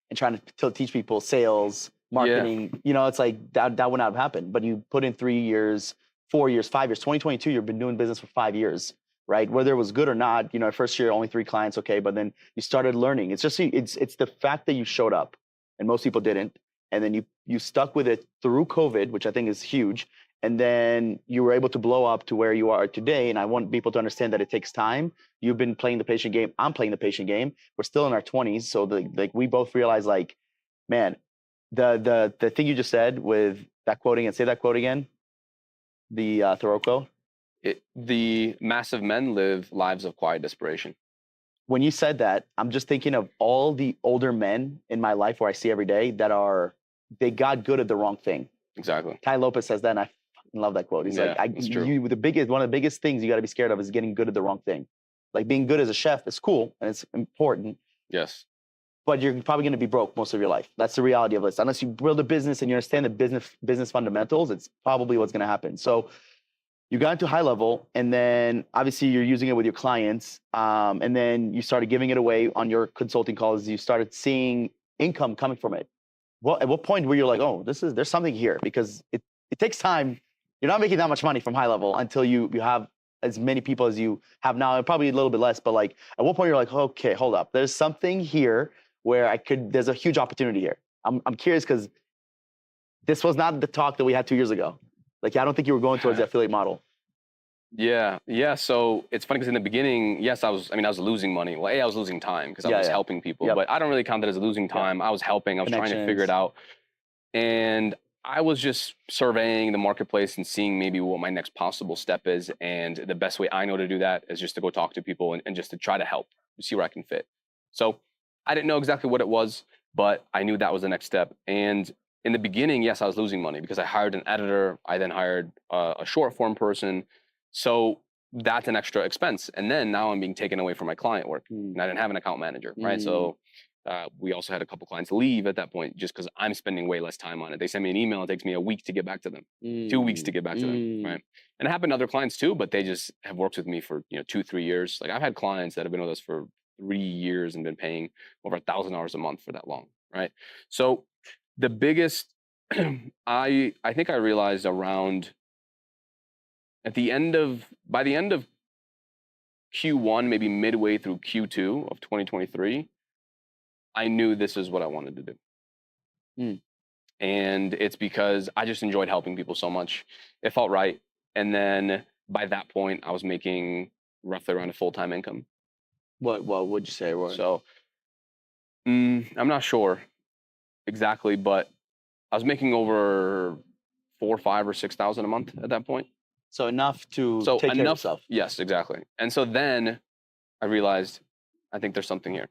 and trying to teach people sales, marketing, it's like that would not have happened. But you put in 3 years, 4 years, 5 years. 2022, you've been doing business for 5 years, right? Whether it was good or not, first year only 3 clients, okay, but then you started learning. It's just it's the fact that you showed up, and most people didn't, and then you stuck with it through COVID, which I think is huge. And then you were able to blow up to where you are today. And I want people to understand that it takes time. You've been playing the patient game. I'm playing the patient game. We're still in our 20s. So we both realize like, man, the thing you just said with that quoting, and say that quote again, the Thoreau quote. The massive men live lives of quiet desperation. When you said that, I'm just thinking of all the older men in my life where I see every day they got good at the wrong thing. Exactly. Ty Lopez says that, and I love that quote. He's like, that's true. one of the biggest things you got to be scared of is getting good at the wrong thing. Like being good as a chef is cool and it's important. Yes. But you're probably going to be broke most of your life. That's the reality of this. Unless you build a business and you understand the business fundamentals, it's probably what's going to happen. So you got into high level, and then obviously you're using it with your clients, and then you started giving it away on your consulting calls. You started seeing income coming from it. At what point were you like, oh, there's something here? Because it takes time. You're not making that much money from high level until you have as many people as you have now, and probably a little bit less. But like, at what point you're like, okay, hold up, there's something here where there's a huge opportunity here. I'm curious because this was not the talk that we had 2 years ago. Like, I don't think you were going towards the affiliate model. Yeah. So it's funny because in the beginning, yes, I was losing money. Well, I was losing time because I was helping people, but I don't really count that as losing time. I was helping. I was trying to figure it out. And I was just surveying the marketplace and seeing maybe what my next possible step is. And the best way I know to do that is just to go talk to people and just to try to help, see where I can fit. So I didn't know exactly what it was, but I knew that was the next step. And in the beginning, yes, I was losing money because I hired an editor. I then hired a short form person. So that's an extra expense. And then now I'm being taken away from my client work. And I didn't have an account manager, right? So we also had a couple clients leave at that point just because I'm spending way less time on it. They send me an email. It takes me a week to get back to them, 2 weeks to get back to them, right? And it happened to other clients too, but they just have worked with me for 2-3 years. Like I've had clients that have been with us for 3 years and been paying over $1,000 a month for that long, right? So the biggest, I think I realized around by the end of Q1, maybe midway through Q2 of 2023, I knew this is what I wanted to do. And it's because I just enjoyed helping people so much. It felt right. And then by that point, I was making roughly around a full-time income. What would you say, Roy? So I'm not sure exactly, but I was making over 4, 5, or 6,000 a month at that point. So enough to take care of yourself. Yes, exactly. And so then I realized, I think there's something here.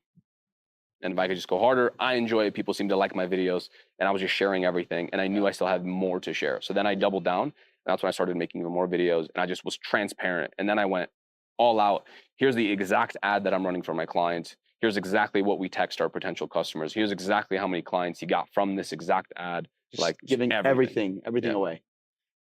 And if I could just go harder, I enjoy it. People seem to like my videos, and I was just sharing everything. And I knew I still had more to share. So then I doubled down. And that's when I started making even more videos, and I just was transparent. And then I went, all out. Here's the exact ad that I'm running for my client. Here's exactly what we text our potential customers. Here's exactly how many clients he got from this exact ad. Just Like giving everything Yeah. away.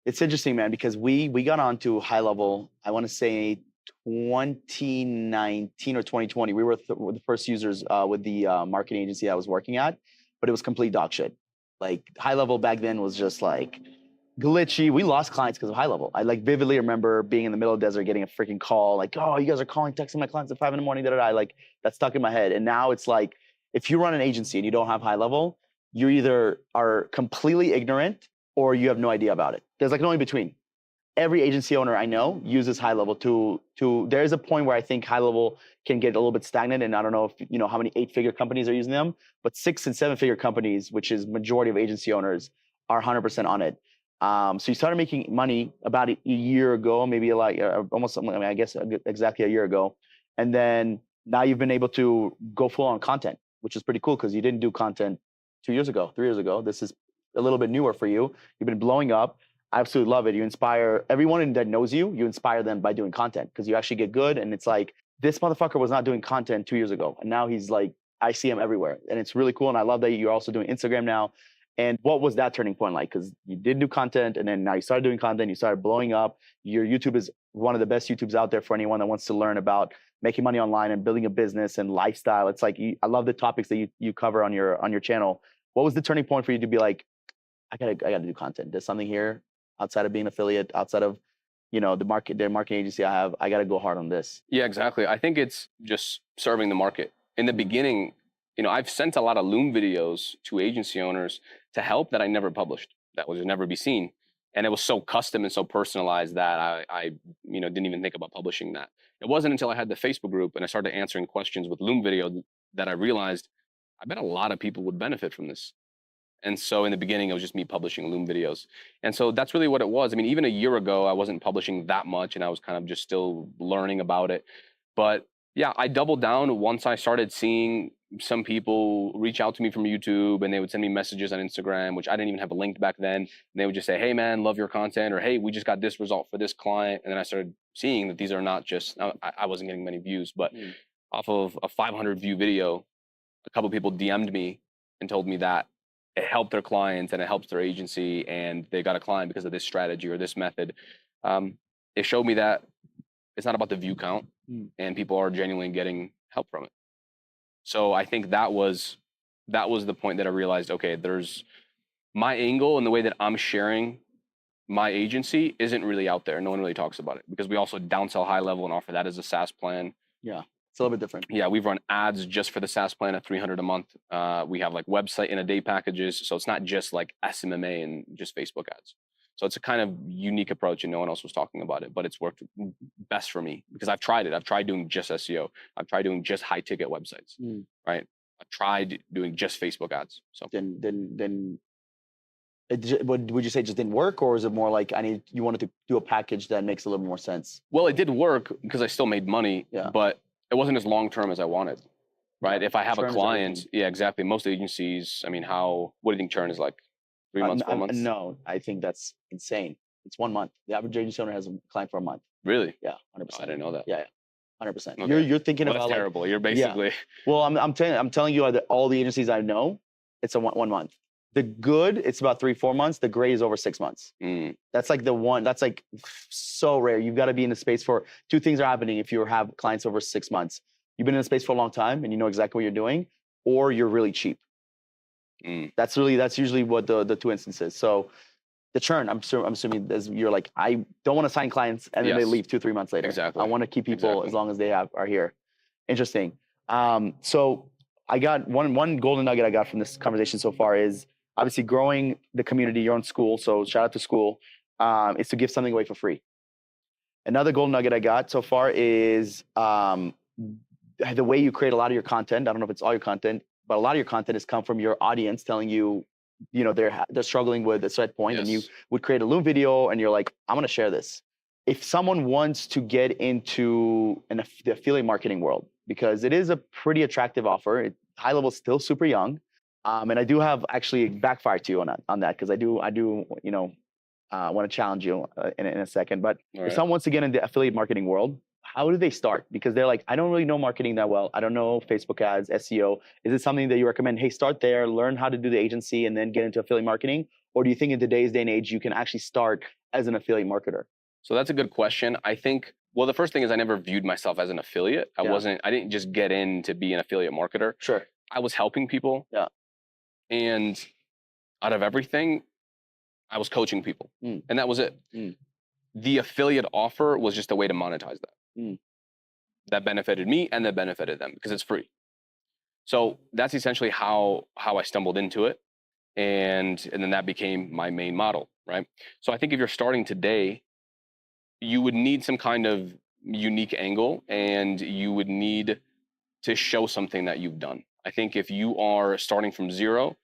It's interesting, man, because we got on to high level, I want to say 2019 or 2020. We were the first users with the marketing agency I was working at, but it was complete dog shit. Like high level back then was just like glitchy. We lost clients because of high level. I like vividly remember being in the middle of the desert, getting a freaking call like, "Oh, you guys are calling, texting my clients at 5 a.m. Da da da." Like that stuck in my head. And now it's like, if you run an agency and you don't have high level, you either are completely ignorant or you have no idea about it. There's like no in between. Every agency owner I know uses high level to there's a point where I think high level can get a little bit stagnant, and I don't know if you know how many 8-figure companies are using them, but 6- and 7-figure companies, which is majority of agency owners, are 100% on it. So you started making money about a year ago, maybe like almost, I mean, I guess exactly a year ago, and then now you've been able to go full on content, which is pretty cool because you didn't do content 2 years ago, 3 years ago. This is a little bit newer for you. You've been blowing up. I absolutely love it. You inspire everyone that knows you. You inspire them by doing content because you actually get good. And it's like, this motherfucker was not doing content 2 years ago, and now he's like, I see him everywhere, and it's really cool. And I love that you're also doing Instagram now. And what was that turning point like? Because you did do content, and then now you started doing content. You started blowing up. Your YouTube is one of the best YouTubes out there for anyone that wants to learn about making money online and building a business and lifestyle. It's like I love the topics that you cover on your channel. What was the turning point for you to be like, I gotta do content? There's something here outside of being an affiliate, outside of the marketing agency I have. I gotta go hard on this. Yeah, exactly. I think it's just serving the market. In the beginning, I've sent a lot of Loom videos to agency owners to help that I never published, that would never be seen. And it was so custom and so personalized that I didn't even think about publishing that. It wasn't until I had the Facebook group and I started answering questions with Loom video that I realized I bet a lot of people would benefit from this. And so in the beginning, it was just me publishing Loom videos. And so that's really what it was. I mean, even a year ago, I wasn't publishing that much and I was kind of just still learning about it. But yeah, I doubled down once I started seeing some people reach out to me from YouTube, and they would send me messages on Instagram, which I didn't even have linked back then. And they would just say, "Hey man, love your content," or "Hey, we just got this result for this client." And then I started seeing that these are not just, I wasn't getting many views, but off of a 500 view video, a couple people DM'd me and told me that it helped their clients and it helps their agency, and they got a client because of this strategy or this method. It showed me that it's not about the view count, and people are genuinely getting help from it. So I think that was the point that I realized, okay, there's my angle and the way that I'm sharing my agency isn't really out there. No one really talks about it because we also downsell high level and offer that as a SaaS plan. Yeah. It's a little bit different. Yeah, we've run ads just for the SaaS plan at $300 a month. We have like website in a day packages. So it's not just like SMMA and just Facebook ads. So it's a kind of unique approach, and no one else was talking about it, but it's worked best for me because I've tried it. I've tried doing just SEO. I've tried doing just high ticket websites, right? I've tried doing just Facebook ads. So then would you say it just didn't work, or is it more like you wanted to do a package that makes a little more sense? Well, it did work because I still made money, but it wasn't as long term as I wanted, right? If I have a client, yeah, exactly. Most agencies, I mean, what do you think churn is like? 3 months, 4 months? No, I think that's insane. It's 1 month. The average agency owner has a client for a month. Really? Yeah, 100%. I didn't know that. Yeah, 100%. Okay. You're thinking Well, about that's terrible. You're basically Well, I'm telling you that all the agencies I know, it's a 1 month. The good, it's about 3-4 months. The great is over 6 months. That's like the one. That's like so rare. You've got to be in the space for 2 things are happening if you have clients over 6 months. You've been in the space for a long time and you know exactly what you're doing, or you're really cheap. That's usually what the 2 instances. So the churn, I'm assuming is you're like, I don't want to sign clients and then they leave 2-3 months later. Exactly. I want to keep people as long as they are here. Interesting. So I got one golden nugget I got from this conversation so far is obviously growing the community. Your own school, so shout out to school, is to give something away for free. Another golden nugget I got so far is the way you create a lot of your content. I don't know if it's all your content, but a lot of your content has come from your audience telling you, they're struggling with a certain point, and you would create a Loom video, and you're like, I'm going to share this. If someone wants to get into the affiliate marketing world, because it is a pretty attractive offer, high level, still super young, and I do have actually backfire to you on that because I do want to challenge you in a second. But if someone wants to get into the affiliate marketing world, how do they start? Because they're like, I don't really know marketing that well. I don't know Facebook ads, SEO. Is it something that you recommend? Hey, start there, learn how to do the agency, and then get into affiliate marketing? Or do you think in today's day and age you can actually start as an affiliate marketer? So that's a good question. I think, well, the first thing is I never viewed myself as an affiliate. I didn't just get in to be an affiliate marketer. Sure. I was helping people. Yeah. And out of everything, I was coaching people. And that was it. The affiliate offer was just a way to monetize that. That benefited me and that benefited them because it's free. So that's essentially how I stumbled into it. And then that became my main model, right? So I think if you're starting today, you would need some kind of unique angle and you would need to show something that you've done. I think if you are starting from zero,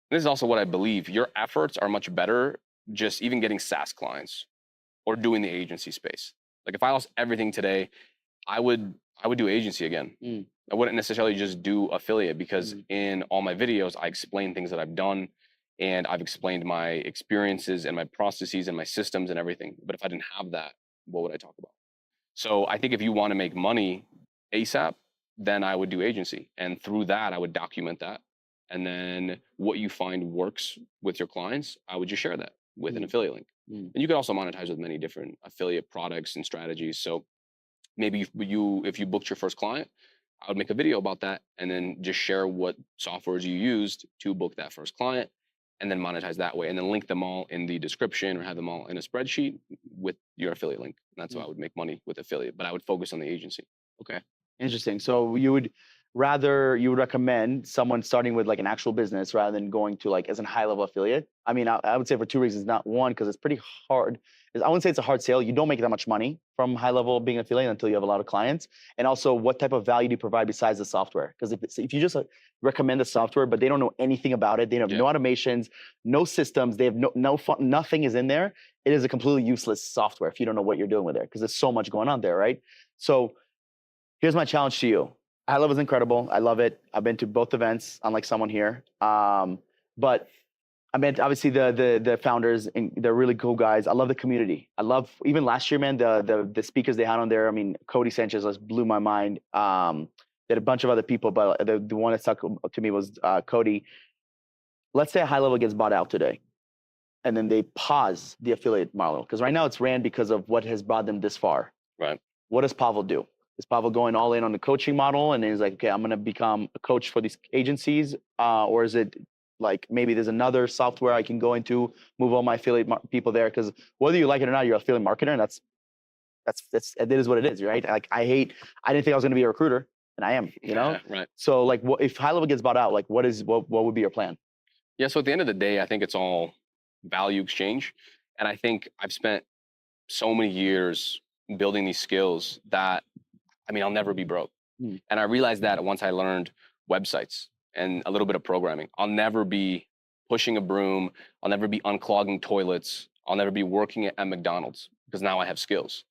this is also what I believe, your efforts are much better just even getting SaaS clients or doing the agency space. Like if I lost everything today, I would do agency again. I wouldn't necessarily just do affiliate because in all my videos, I explain things that I've done and I've explained my experiences and my processes and my systems and everything. But if I didn't have that, what would I talk about? So I think if you want to make money ASAP, then I would do agency. And through that, I would document that. And then what you find works with your clients, I would just share that with an affiliate link. And you can also monetize with many different affiliate products and strategies. So maybe if you booked your first client, I would make a video about that and then just share what softwares you used to book that first client and then monetize that way and then link them all in the description or have them all in a spreadsheet with your affiliate link. And that's how I would make money with affiliate, but I would focus on the agency. Okay. Interesting. So you would recommend someone starting with like an actual business rather than going to like as a high level affiliate? I mean, I would say for two reasons. Not one, because it's pretty hard. I wouldn't say it's a hard sale. You don't make that much money from high level being an affiliate until you have a lot of clients. And also, what type of value do you provide besides the software? Because if you just recommend the software, but they don't know anything about it, they have no automations, no systems, they have nothing is in there. It is a completely useless software if you don't know what you're doing with it, because there's so much going on there, right? So here's my challenge to you. High level is incredible. I love it. I've been to both events, unlike someone here. But I mean, obviously the founders, and they're really cool guys. I love the community. I love, even last year, man, the speakers they had on there. I mean, Cody Sanchez just blew my mind. They had a bunch of other people, but the one that stuck to me was Cody. Let's say a high level gets bought out today, and then they pause the affiliate model because right now it's ran because of what has brought them this far. Right. What does Pavlo do? Is Pavlo going all in on the coaching model and he's like, okay, I'm going to become a coach for these agencies? Or is it like maybe there's another software I can go into, move all my affiliate people there? Because whether you like it or not, you're an affiliate marketer, and it is what it is, right? Like I didn't think I was going to be a recruiter, and I am, you know? Right. So like, if high level gets bought out, like what would be your plan? Yeah. So at the end of the day, I think it's all value exchange. And I think I've spent so many years building these skills that, I mean, I'll never be broke. And I realized that once I learned websites and a little bit of programming. I'll never be pushing a broom. I'll never be unclogging toilets. I'll never be working at McDonald's because now I have skills.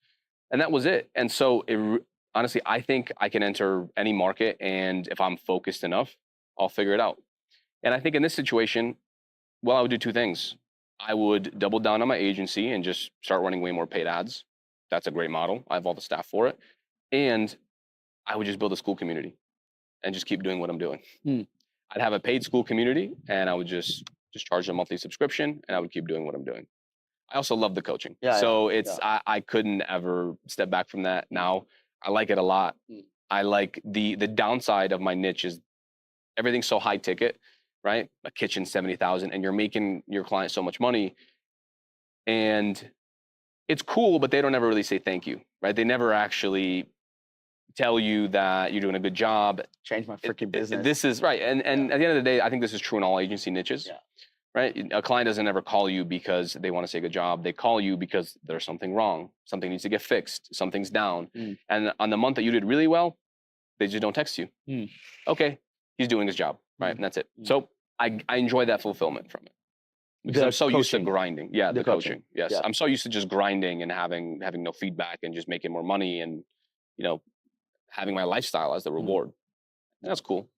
And that was it. And so honestly, I think I can enter any market, and if I'm focused enough, I'll figure it out. And I think in this situation, well, I would do two things. I would double down on my agency and just start running way more paid ads. That's a great model. I have all the staff for it. And I would just build a school community and just keep doing what I'm doing. I'd have a paid school community, and I would just charge a monthly subscription, and I would keep doing what I'm doing. I also love the coaching. I couldn't ever step back from that. Now I like it a lot. I like the downside of my niche is everything's so high ticket, right? A kitchen, 70,000, and you're making your client so much money. And it's cool, but they don't ever really say thank you, right? They never actually tell you that you're doing a good job. Change my freaking business. This is right. And at the end of the day, I think this is true in all agency niches. Right? A client doesn't ever call you because they want to say good job. They call you because there's something wrong. Something needs to get fixed. Something's down. And on the month that you did really well, they just don't text you. Okay, he's doing his job, right? And that's it. So I enjoy that fulfillment from it. Because I'm so used to grinding. Yeah, the coaching. Yes. I'm so used to just grinding and having no feedback and just making more money and, having my lifestyle as the reward. That's cool.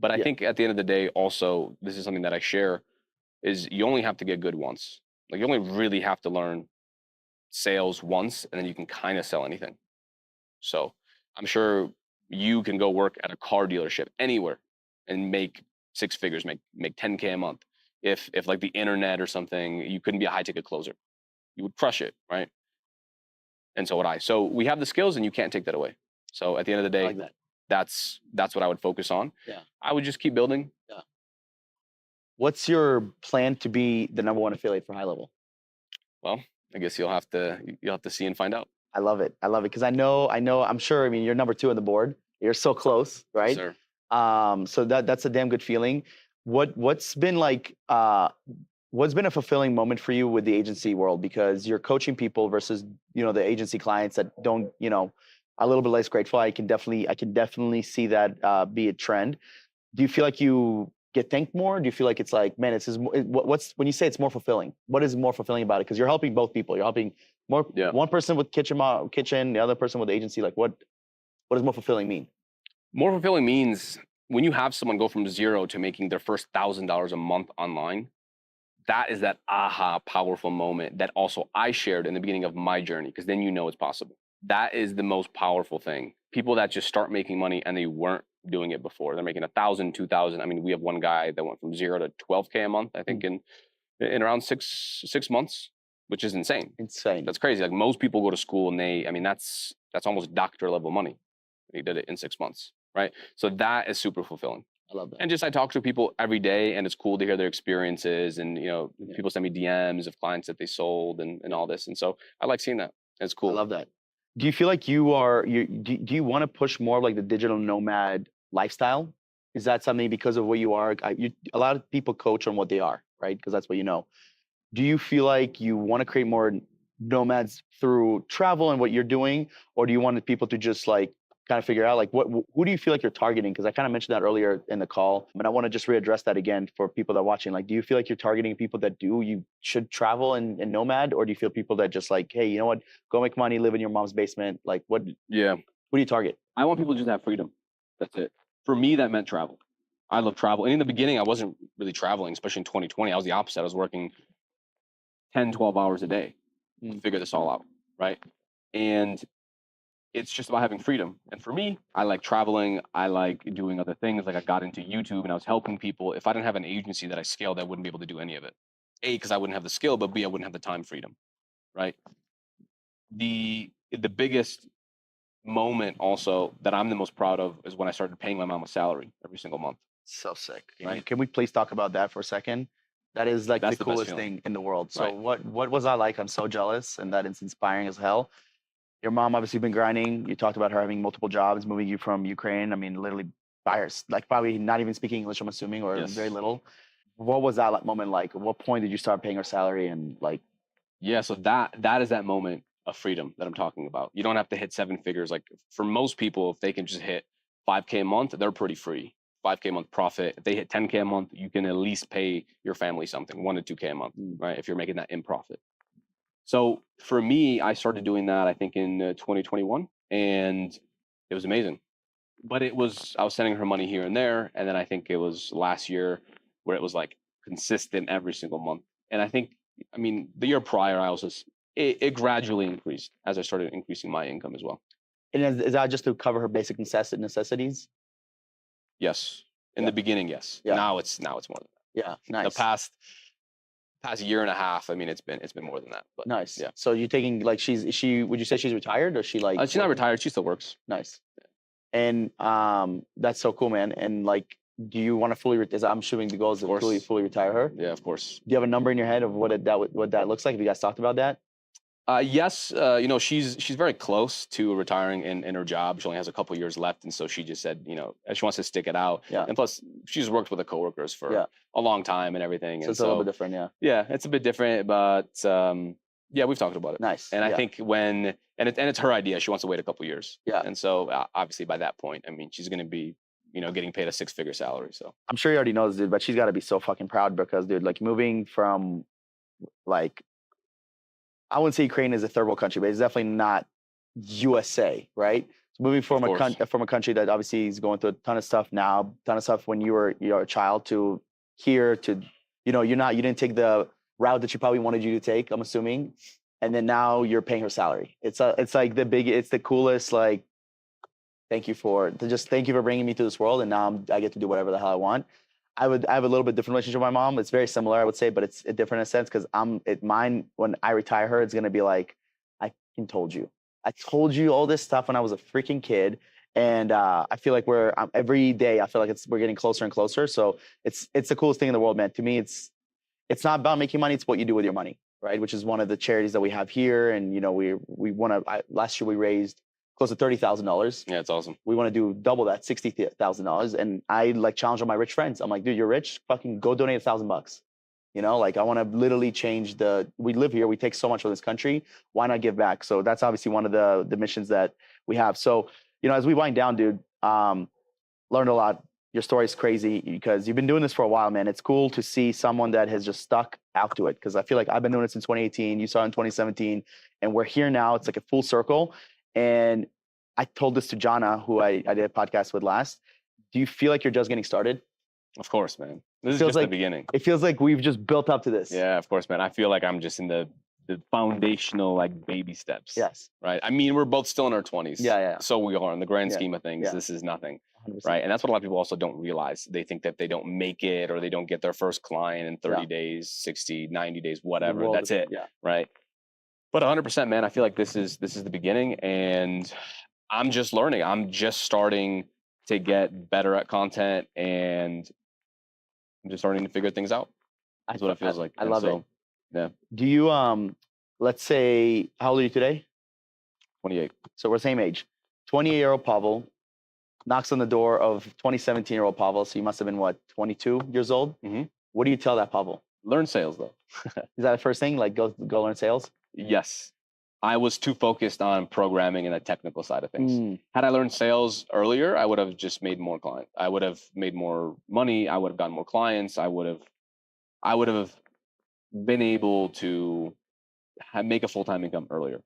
But I think at the end of the day, also, this is something that I share, is you only have to get good once. Like you only really have to learn sales once, and then you can kind of sell anything. So I'm sure you can go work at a car dealership anywhere and make six figures, make 10K a month. If like the internet or something, you couldn't be a high ticket closer. You would crush it, right? And so would I. So we have the skills, and you can't take that away. So at the end of the I day, like that. that's what I would focus on. Yeah. I would just keep building. Yeah. What's your plan to be the number one affiliate for High Level? Well, I guess you'll have to see and find out. I love it. I love it because I know. I'm sure. I mean, you're number 2 on the board. You're so close, right? Sir. So that's a damn good feeling. What's been like? What's been a fulfilling moment for you with the agency world? Because you're coaching people versus the agency clients that don't are a little bit less grateful. I can definitely see that be a trend. Do you feel like you get thanked more? Do you feel like it's like, man, what's when you say it's more fulfilling? What is more fulfilling about it? Because you're helping both people. You're helping one person with kitchen, the other person with the agency. Like what does more fulfilling mean? More fulfilling means when you have someone go from zero to making their first $1,000 a month online. That is that aha powerful moment that also I shared in the beginning of my journey, because then it's possible. That is the most powerful thing. People that just start making money and they weren't doing it before. They're making 1,000, 2,000. I mean, we have one guy that went from 0 to 12K a month, I think in around six months, which is insane. Insane. That's crazy. Like most people go to school and that's almost doctor level money. He did it in 6 months, right? So that is super fulfilling. I love that. And just I talk to people every day, and it's cool to hear their experiences. And people send me DMs of clients that they sold and all this. And so I like seeing that. It's cool. I love that. Do you feel like do you want to push more of like the digital nomad lifestyle? Is that something because of where you are? A lot of people coach on what they are, right? Because that's what you know. Do you feel like you want to create more nomads through travel and what you're doing, or do you want people to just like kind of figure out like who do you feel like you're targeting? Because I kind of mentioned that earlier in the call, but I want to just readdress that again for people that are watching. Like, do you feel like you're targeting people that you should travel and nomad, or do you feel people that just like, hey, you know what, go make money, live in your mom's basement? Like, what? Yeah. Who do you target? I want people to just have freedom. That's it. For me, that meant travel. I love travel. And in the beginning, I wasn't really traveling, especially in 2020. I was the opposite. I was working 10, 12 hours a day to figure this all out, right? And it's just about having freedom. And for me, I like traveling. I like doing other things. Like I got into YouTube and I was helping people. If I didn't have an agency that I scaled, I wouldn't be able to do any of it. A, because I wouldn't have the skill, but B, I wouldn't have the time freedom, right? The biggest moment also that I'm the most proud of is when I started paying my mom a salary every single month. So sick. Right. Can we please talk about that for a second? That is like That's the the best coolest feeling. thing in the world. So Right. what was that like? I'm so jealous, and that is inspiring as hell. Your mom obviously been grinding. You talked about her having multiple jobs, moving you from Ukraine. I mean, literally buyers, like probably not even speaking English, I'm assuming, or Yes. very little. What was that moment like? At what point did you start paying her salary and like? Yeah, so that is that moment of freedom that I'm talking about. You don't have to hit 7 figures. Like for most people, if they can just hit 5K a month, they're pretty free. 5K a month profit. If they hit 10K a month, you can at least pay your family something, 1 to 2K a month, right? If you're making that in profit. So for me, I started doing that, I think in 2021, and it was amazing. But I was sending her money here and there. And then I think it was last year where it was like consistent every single month. And I mean, the year prior, it gradually increased as I started increasing my income as well. And is that just to cover her basic necessities? Yes. In the beginning, yes. Yeah. Now it's more than that. Yeah, nice. The past year and a half, I mean, it's been more than that. But nice. Yeah. So you're taking like is she? Would you say she's retired or is she like? She's not retired. She still works. Nice. And that's so cool, man. And like, do you want to fully? I'm assuming the goal is to fully retire her. Yeah, of course. Do you have a number in your head of what that looks like? Have you guys talked about that? Yes, she's very close to retiring in her job. She only has a couple years left, and so she just said, she wants to stick it out. Yeah. And plus, she's worked with the coworkers for a long time and everything. So it's a little bit different, yeah. Yeah, it's a bit different, but yeah, we've talked about it. Nice. And I think it's her idea. She wants to wait a couple years. Yeah. And so obviously by that point, I mean, she's going to be, getting paid a 6-figure salary. So I'm sure he already knows, dude, but she's got to be so fucking proud because, dude, like moving from like, I wouldn't say Ukraine is a third world country, but it's definitely not USA, right? So moving from a country that obviously is going through a ton of stuff now, ton of stuff when you're a child to here to, you didn't take the route that she probably wanted you to take, I'm assuming. and then now you're paying her salary. It's like it's the coolest, like, thank you for bringing me to this world, and now I get to do whatever the hell I want. I have a little bit different relationship with my mom. It's very similar, I would say, but it's different in a sense because mine, when I retire her, it's gonna be like, I fucking told you. I told you all this stuff when I was a freaking kid. And I feel like every day I feel like we're getting closer and closer. So it's the coolest thing in the world, man. To me, it's not about making money, it's what you do with your money, right? Which is one of the charities that we have here. And we want to, last year we raised close to $30,000. Yeah, it's awesome. We want to do double that, $60,000. And I like challenge all my rich friends. I'm like, dude, you're rich, fucking go donate $1,000. Like I want to literally change we live here, we take so much from this country, why not give back? So that's obviously one of the missions that we have. So, as we wind down, dude, learned a lot. Your story is crazy because you've been doing this for a while, man. It's cool to see someone that has just stuck out to it, because I feel like I've been doing it since 2018. You saw it in 2017, and we're here now. It's like a full circle. And I told this to Jana, who I did a podcast with last. Do you feel like you're just getting started? Of course, man. This is Feels just like the beginning. It feels like we've just built up to this. Yeah, of course, man. I feel like I'm just in the foundational, like, baby steps. Yes. Right. I mean, we're both still in our 20s. Yeah. So we are in the grand Yeah, scheme of things. yeah. This is nothing. 100%. Right. And that's what a lot of people also don't realize. They think that they don't make it, or they don't get their first client in 30 days, 60, 90 days, whatever. That's it. Yeah. Right. But 100%, man, I feel like this is the beginning, and I'm just learning. I'm just starting to get better at content, and I'm just starting to figure things out. That's what it feels like. I love it. Yeah. Do you let's say, how old are you today? 28. So we're same age. 28-year-old Pavlo knocks on the door of 2017-year-old Pavlo. So you must have been, what, 22 years old? Mm-hmm. What do you tell that Pavlo? Learn sales, though. Is that the first thing? Like, go learn sales? Yes. I was too focused on programming and the technical side of things. Mm. Had I learned sales earlier, I would have just made more clients. I would have made more money. I would have gotten more clients. I would have been able to make a full-time income earlier.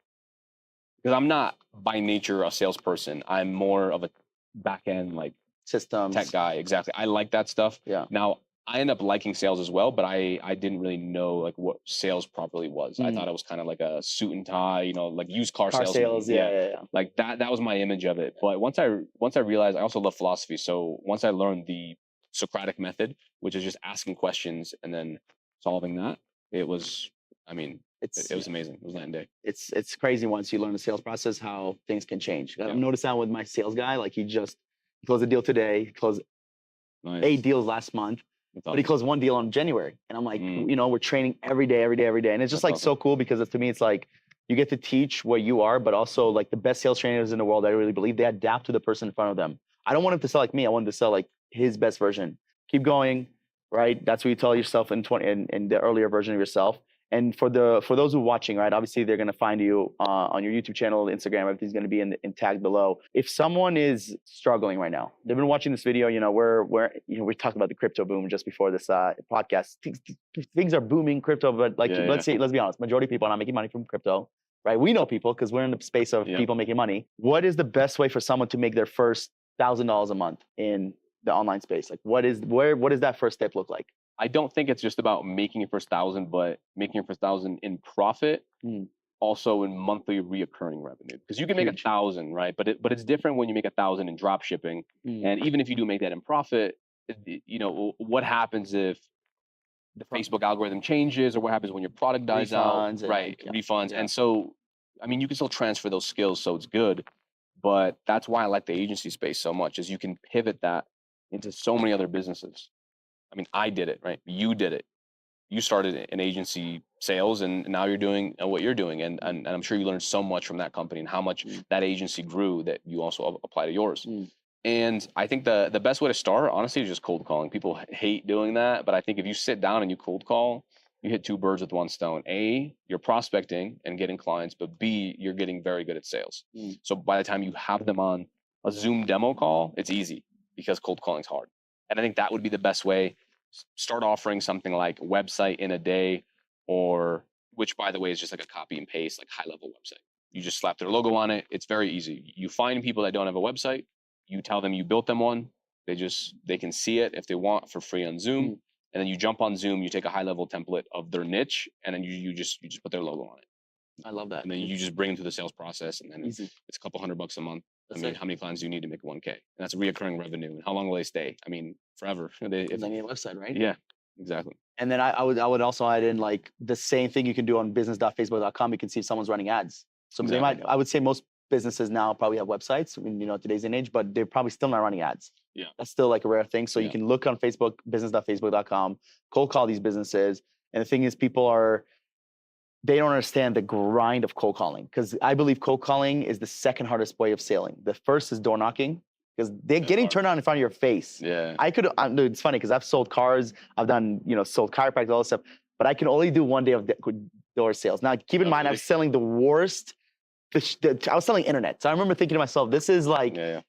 Because I'm not by nature a salesperson. I'm more of a back-end, like, Systems. tech guy. Exactly. I like that stuff. Yeah. Now, I end up liking sales as well, but I didn't really know, like, what sales properly was. I thought it was kind of like a suit and tie, like used car Car salesman. sales. Yeah. Like that was my image of it. But once I realized, I also love philosophy. So once I learned the Socratic method, which is just asking questions and then solving that, it was, it was amazing. It was night and day. It's crazy once you learn the sales process, how things can change. I've noticed that with my sales guy. Like, he closed a deal today, he closed Nice. 8 deals last month. But he closed 1 deal in January. And I'm like, we're training every day. And it's just like so cool, because to me, it's like you get to teach what you are, but also, like, the best sales trainers in the world, I really believe they adapt to the person in front of them. I don't want him to sell like me. I want him to sell like his best version. Keep going, right? That's what you tell yourself in the earlier version of yourself. And for those who are watching, right, obviously they're going to find you on your YouTube channel, Instagram, everything's going to be in tagged below. If someone is struggling right now, they've been watching this video, we talked about the crypto boom just before this podcast. Things are booming, crypto, but let's be honest, majority of people are not making money from crypto, right? We know people because we're in the space of people making money. What is the best way for someone to make their first $1,000 a month in the online space? Like, what does that first step look like? I don't think it's just about making your first 1,000, but making your first 1,000 in profit, also in monthly reoccurring revenue. Because you can make 1,000, right? But it's different when you make 1,000 in drop shipping. And even if you do make that in profit, what happens if the Facebook algorithm changes, or what happens when your product dies out? Right, refunds. Yeah. And so, you can still transfer those skills, so it's good. But that's why I like the agency space so much, is you can pivot that into so many other businesses. I did it, right? You did it. You started an agency sales, and now you're doing what you're doing. And I'm sure you learned so much from that company, and how much that agency grew that you also apply to yours. And I think the best way to start, honestly, is just cold calling. People hate doing that, but I think if you sit down and you cold call, you hit 2 birds with 1 stone. A, you're prospecting and getting clients, but B, you're getting very good at sales. So by the time you have them on a Zoom demo call, it's easy, because cold calling's hard. And I think that would be the best way. Start offering something like website in a day, which, by the way, is just like a copy and paste, like high-level website. You just slap their logo on it. It's very easy. You find people that don't have a website. You tell them you built them one. They can see it if they want for free on Zoom. And then you jump on Zoom. You take a high-level template of their niche, and then you just put their logo on it. I love that. And then you just bring them through the sales process, and then Easy. it's a couple $100 a month. I That's mean, it. how many clients do you need to make 1K? And that's reoccurring revenue. And how long will they stay? I mean, forever. And then your website, right? Yeah, exactly. And then I would also add in like the same thing you can do on business.facebook.com. You can see if someone's running ads. So they might. Exactly. I would say most businesses now probably have websites. Today's in age, but they're probably still not running ads. Yeah. That's still like a rare thing. So you Yeah. can look on Facebook, business.facebook.com, cold call these businesses. And the thing is, they don't understand the grind of cold calling, because I believe cold calling is the second hardest way of selling. The first is door knocking, because they're getting hard. turned on in front of your face. Yeah. Dude, it's funny because I've sold cars, I've done, sold chiropractic, all this stuff, but I can only do one day of door sales. Now, keep in mind, I'm really? selling the worst. I was selling internet. So I remember thinking to myself, this is like, Yeah.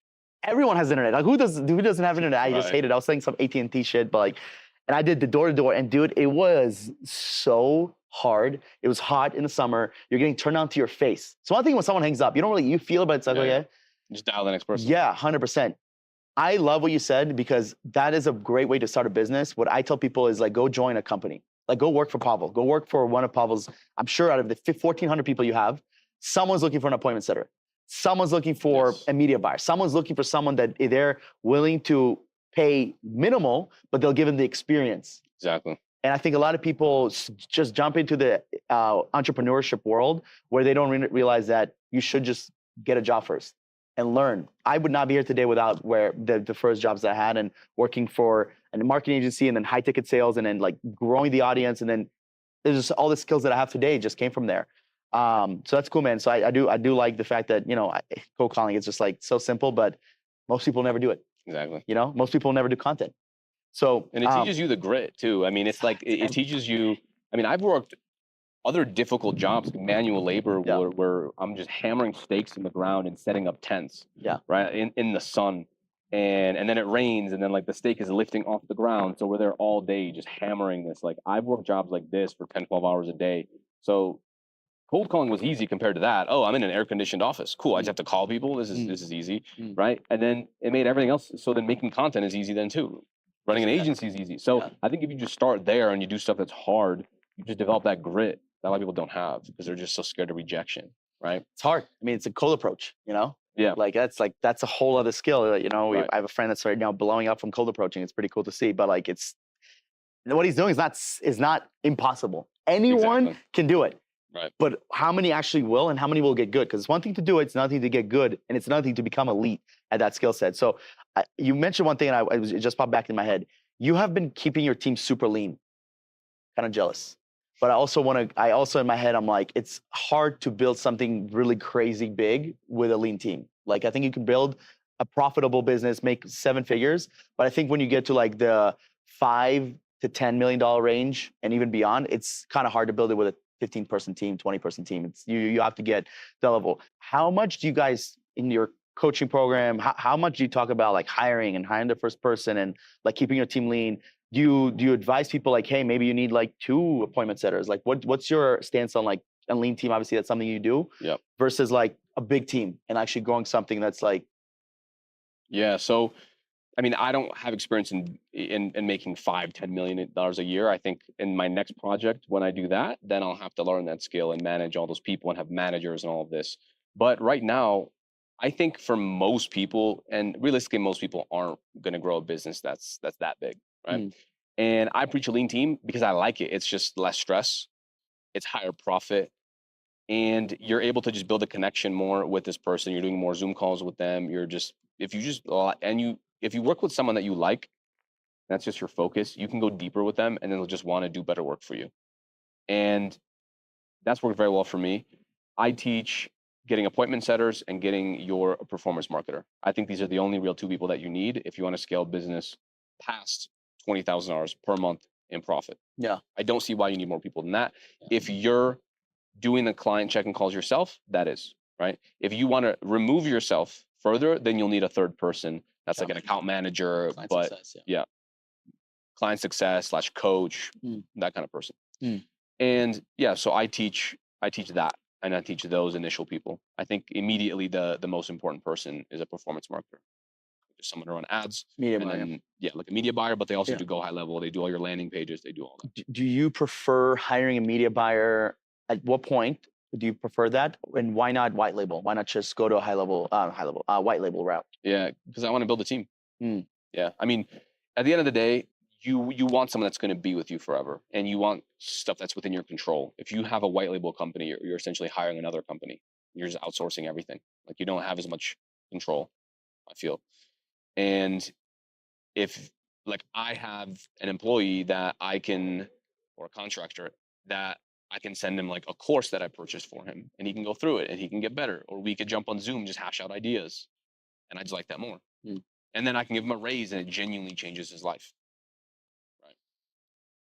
everyone has internet. Like who doesn't have internet? I just Right. hate it. I was selling some AT&T shit, but like, and I did the door to door, and dude, it was so hard. It was hot in the summer. You're getting turned on to your face. So one thing when someone hangs up, you feel it, but it's like, Yeah, okay. Just dial the next person. Yeah, 100%. I love what you said, because that is a great way to start a business. What I tell people is like, go join a company. Like go work for Pavlo. Go work for one of Pavlo's. I'm sure out of the 1,400 people you have, someone's looking for an appointment setter. Someone's looking for Yes. a media buyer. Someone's looking for someone that they're willing to pay minimal, but they'll give them the experience. Exactly. And I think a lot of people just jump into the entrepreneurship world where they don't realize that you should just get a job first and learn. I would not be here today without the first jobs that I had, and working for a marketing agency, and then high ticket sales, and then like growing the audience, and then there's just all the skills that I have today just came from there. So that's cool, man. So I do like the fact that cold calling is just like so simple, but most people never do it. Exactly. Most people never do content. So And it teaches you the grit too. I mean, it's like it teaches you. I mean, I've worked other difficult jobs, manual labor, Yeah. where I'm just hammering stakes in the ground and setting up tents. Yeah. Right in the sun, and then it rains, and then like the stake is lifting off the ground, so we're there all day just hammering this. Like I've worked jobs like this for 10, 12 hours a day. So cold calling was easy compared to that. Oh, I'm in an air conditioned office. Cool. I just have to call people. This is easy, Mm. right? And then it made everything else. So then making content is easy then too. Running an Yeah. agency is easy. So Yeah. I think if you just start there and you do stuff that's hard, you just develop that grit that a lot of people don't have because they're just so scared of rejection, right? It's hard. I mean, it's a cold approach, Yeah. Like that's a whole other skill. Right. I have a friend that's right now blowing up from cold approaching. It's pretty cool to see, but like what he's doing is not impossible. Anyone Exactly. can do it. Right. But how many actually will, and how many will get good? Because it's one thing to do it, it's another thing to get good, and it's another thing to become elite at that skill set. So you mentioned one thing, and it just popped back in my head. You have been keeping your team super lean. Kind of jealous. But I also in my head, I'm like, it's hard to build something really crazy big with a lean team. Like I think you can build a profitable business, make 7 figures. But I think when you get to like the $5 to $10 million range and even beyond, it's kind of hard to build it with a 15-person team, 20-person team. It's you have to get the level. How much do you guys in your coaching program, how much do you talk about like hiring and hiring the first person and like keeping your team lean? Do you advise people like, hey, maybe you need like 2 appointment setters? Like what's your stance on like a lean team? Obviously that's something you do. Yep. Versus like a big team and actually growing something that's like. Yeah. So I mean, I don't have experience in making $5-10 million a year. I think in my next project, when I do that, then I'll have to learn that skill and manage all those people and have managers and all of this. But right now, I think for most people, and realistically, most people aren't going to grow a business that's that big, right? Mm. And I preach a lean team because I like it. It's just less stress, it's higher profit, and you're able to just build a connection more with this person. You're doing more Zoom calls with them. If you work with someone that you like, that's just your focus, you can go deeper with them and then they'll just want to do better work for you. And that's worked very well for me. I teach getting appointment setters and getting your performance marketer. I think these are the only real 2 people that you need if you want to scale business past $20,000 per month in profit. Yeah. I don't see why you need more people than that. Yeah. If you're doing the client check-in calls yourself, that is, right? If you want to remove yourself further, then you'll need a third person. That's like an account manager, Client success, client success / coach, that kind of person. And yeah, so I teach that, and I teach those initial people. I think immediately the most important person is a performance marketer. Just someone to run ads, Media and buyer. then like a media buyer, but they also Yeah. do go high level. They do all your landing pages. They do all that. Do you prefer hiring a media buyer? At what point Do you prefer that? And why not white label? Why not just go to a white label route? Yeah, because I want to build a team. Mm. Yeah, I mean, at the end of the day, you want someone that's going to be with you forever, and you want stuff that's within your control. If you have a white label company, you're essentially hiring another company. You're just outsourcing everything. Like you don't have as much control, I feel. And if like I have an employee that I can, or a contractor that I can send him like a course that I purchased for him, and he can go through it and he can get better, or we could jump on Zoom, just hash out ideas, and I just like that more. Mm. And then I can give him a raise, and it genuinely changes his life.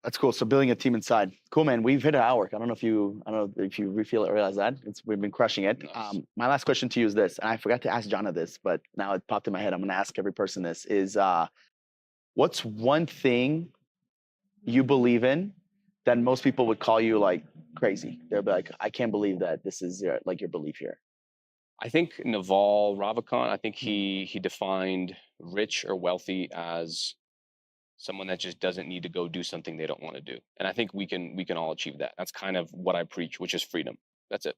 That's cool. So building a team inside. Cool, man. We've hit an hour. I don't know if you feel it or realize that. We've been crushing it. Nice. My last question to you is this, and I forgot to ask Jana this, but now it popped in my head. I'm gonna ask every person this is what's one thing you believe in that most people would call you like crazy? They'll be like, I can't believe that this is your belief here. I think Naval Ravikant, I think he defined rich or wealthy as someone that just doesn't need to go do something they don't want to do. And I think we can all achieve that. That's kind of what I preach, which is freedom. That's it.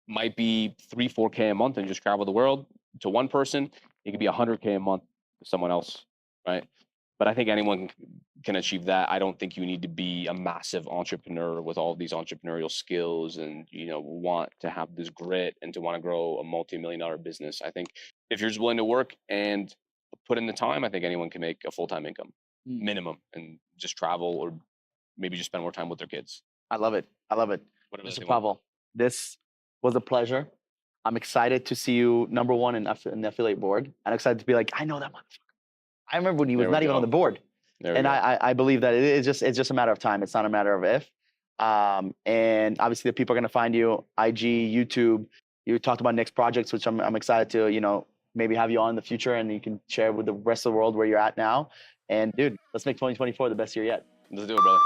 Might be 3-4K a month and just travel the world to one person. It could be 100K a month to someone else, right? But I think anyone can achieve that. I don't think you need to be a massive entrepreneur with all these entrepreneurial skills and want to have this grit and to want to grow a multi-million-dollar business. I think if you're just willing to work and put in the time, I think anyone can make a full-time income minimum and just travel or maybe just spend more time with their kids. I love it. Whatever Mr. Pavlo, this was a pleasure. I'm excited to see you number one in the affiliate board. I'm excited to be like, I know that motherfucker. I remember when he was not even on the board. And I believe that it's just a matter of time. It's not a matter of if. And obviously the people are going to find you, IG, YouTube. You talked about next projects, which I'm excited to, maybe have you on in the future and you can share with the rest of the world where you're at now. And dude, let's make 2024 the best year yet. Let's do it, brother.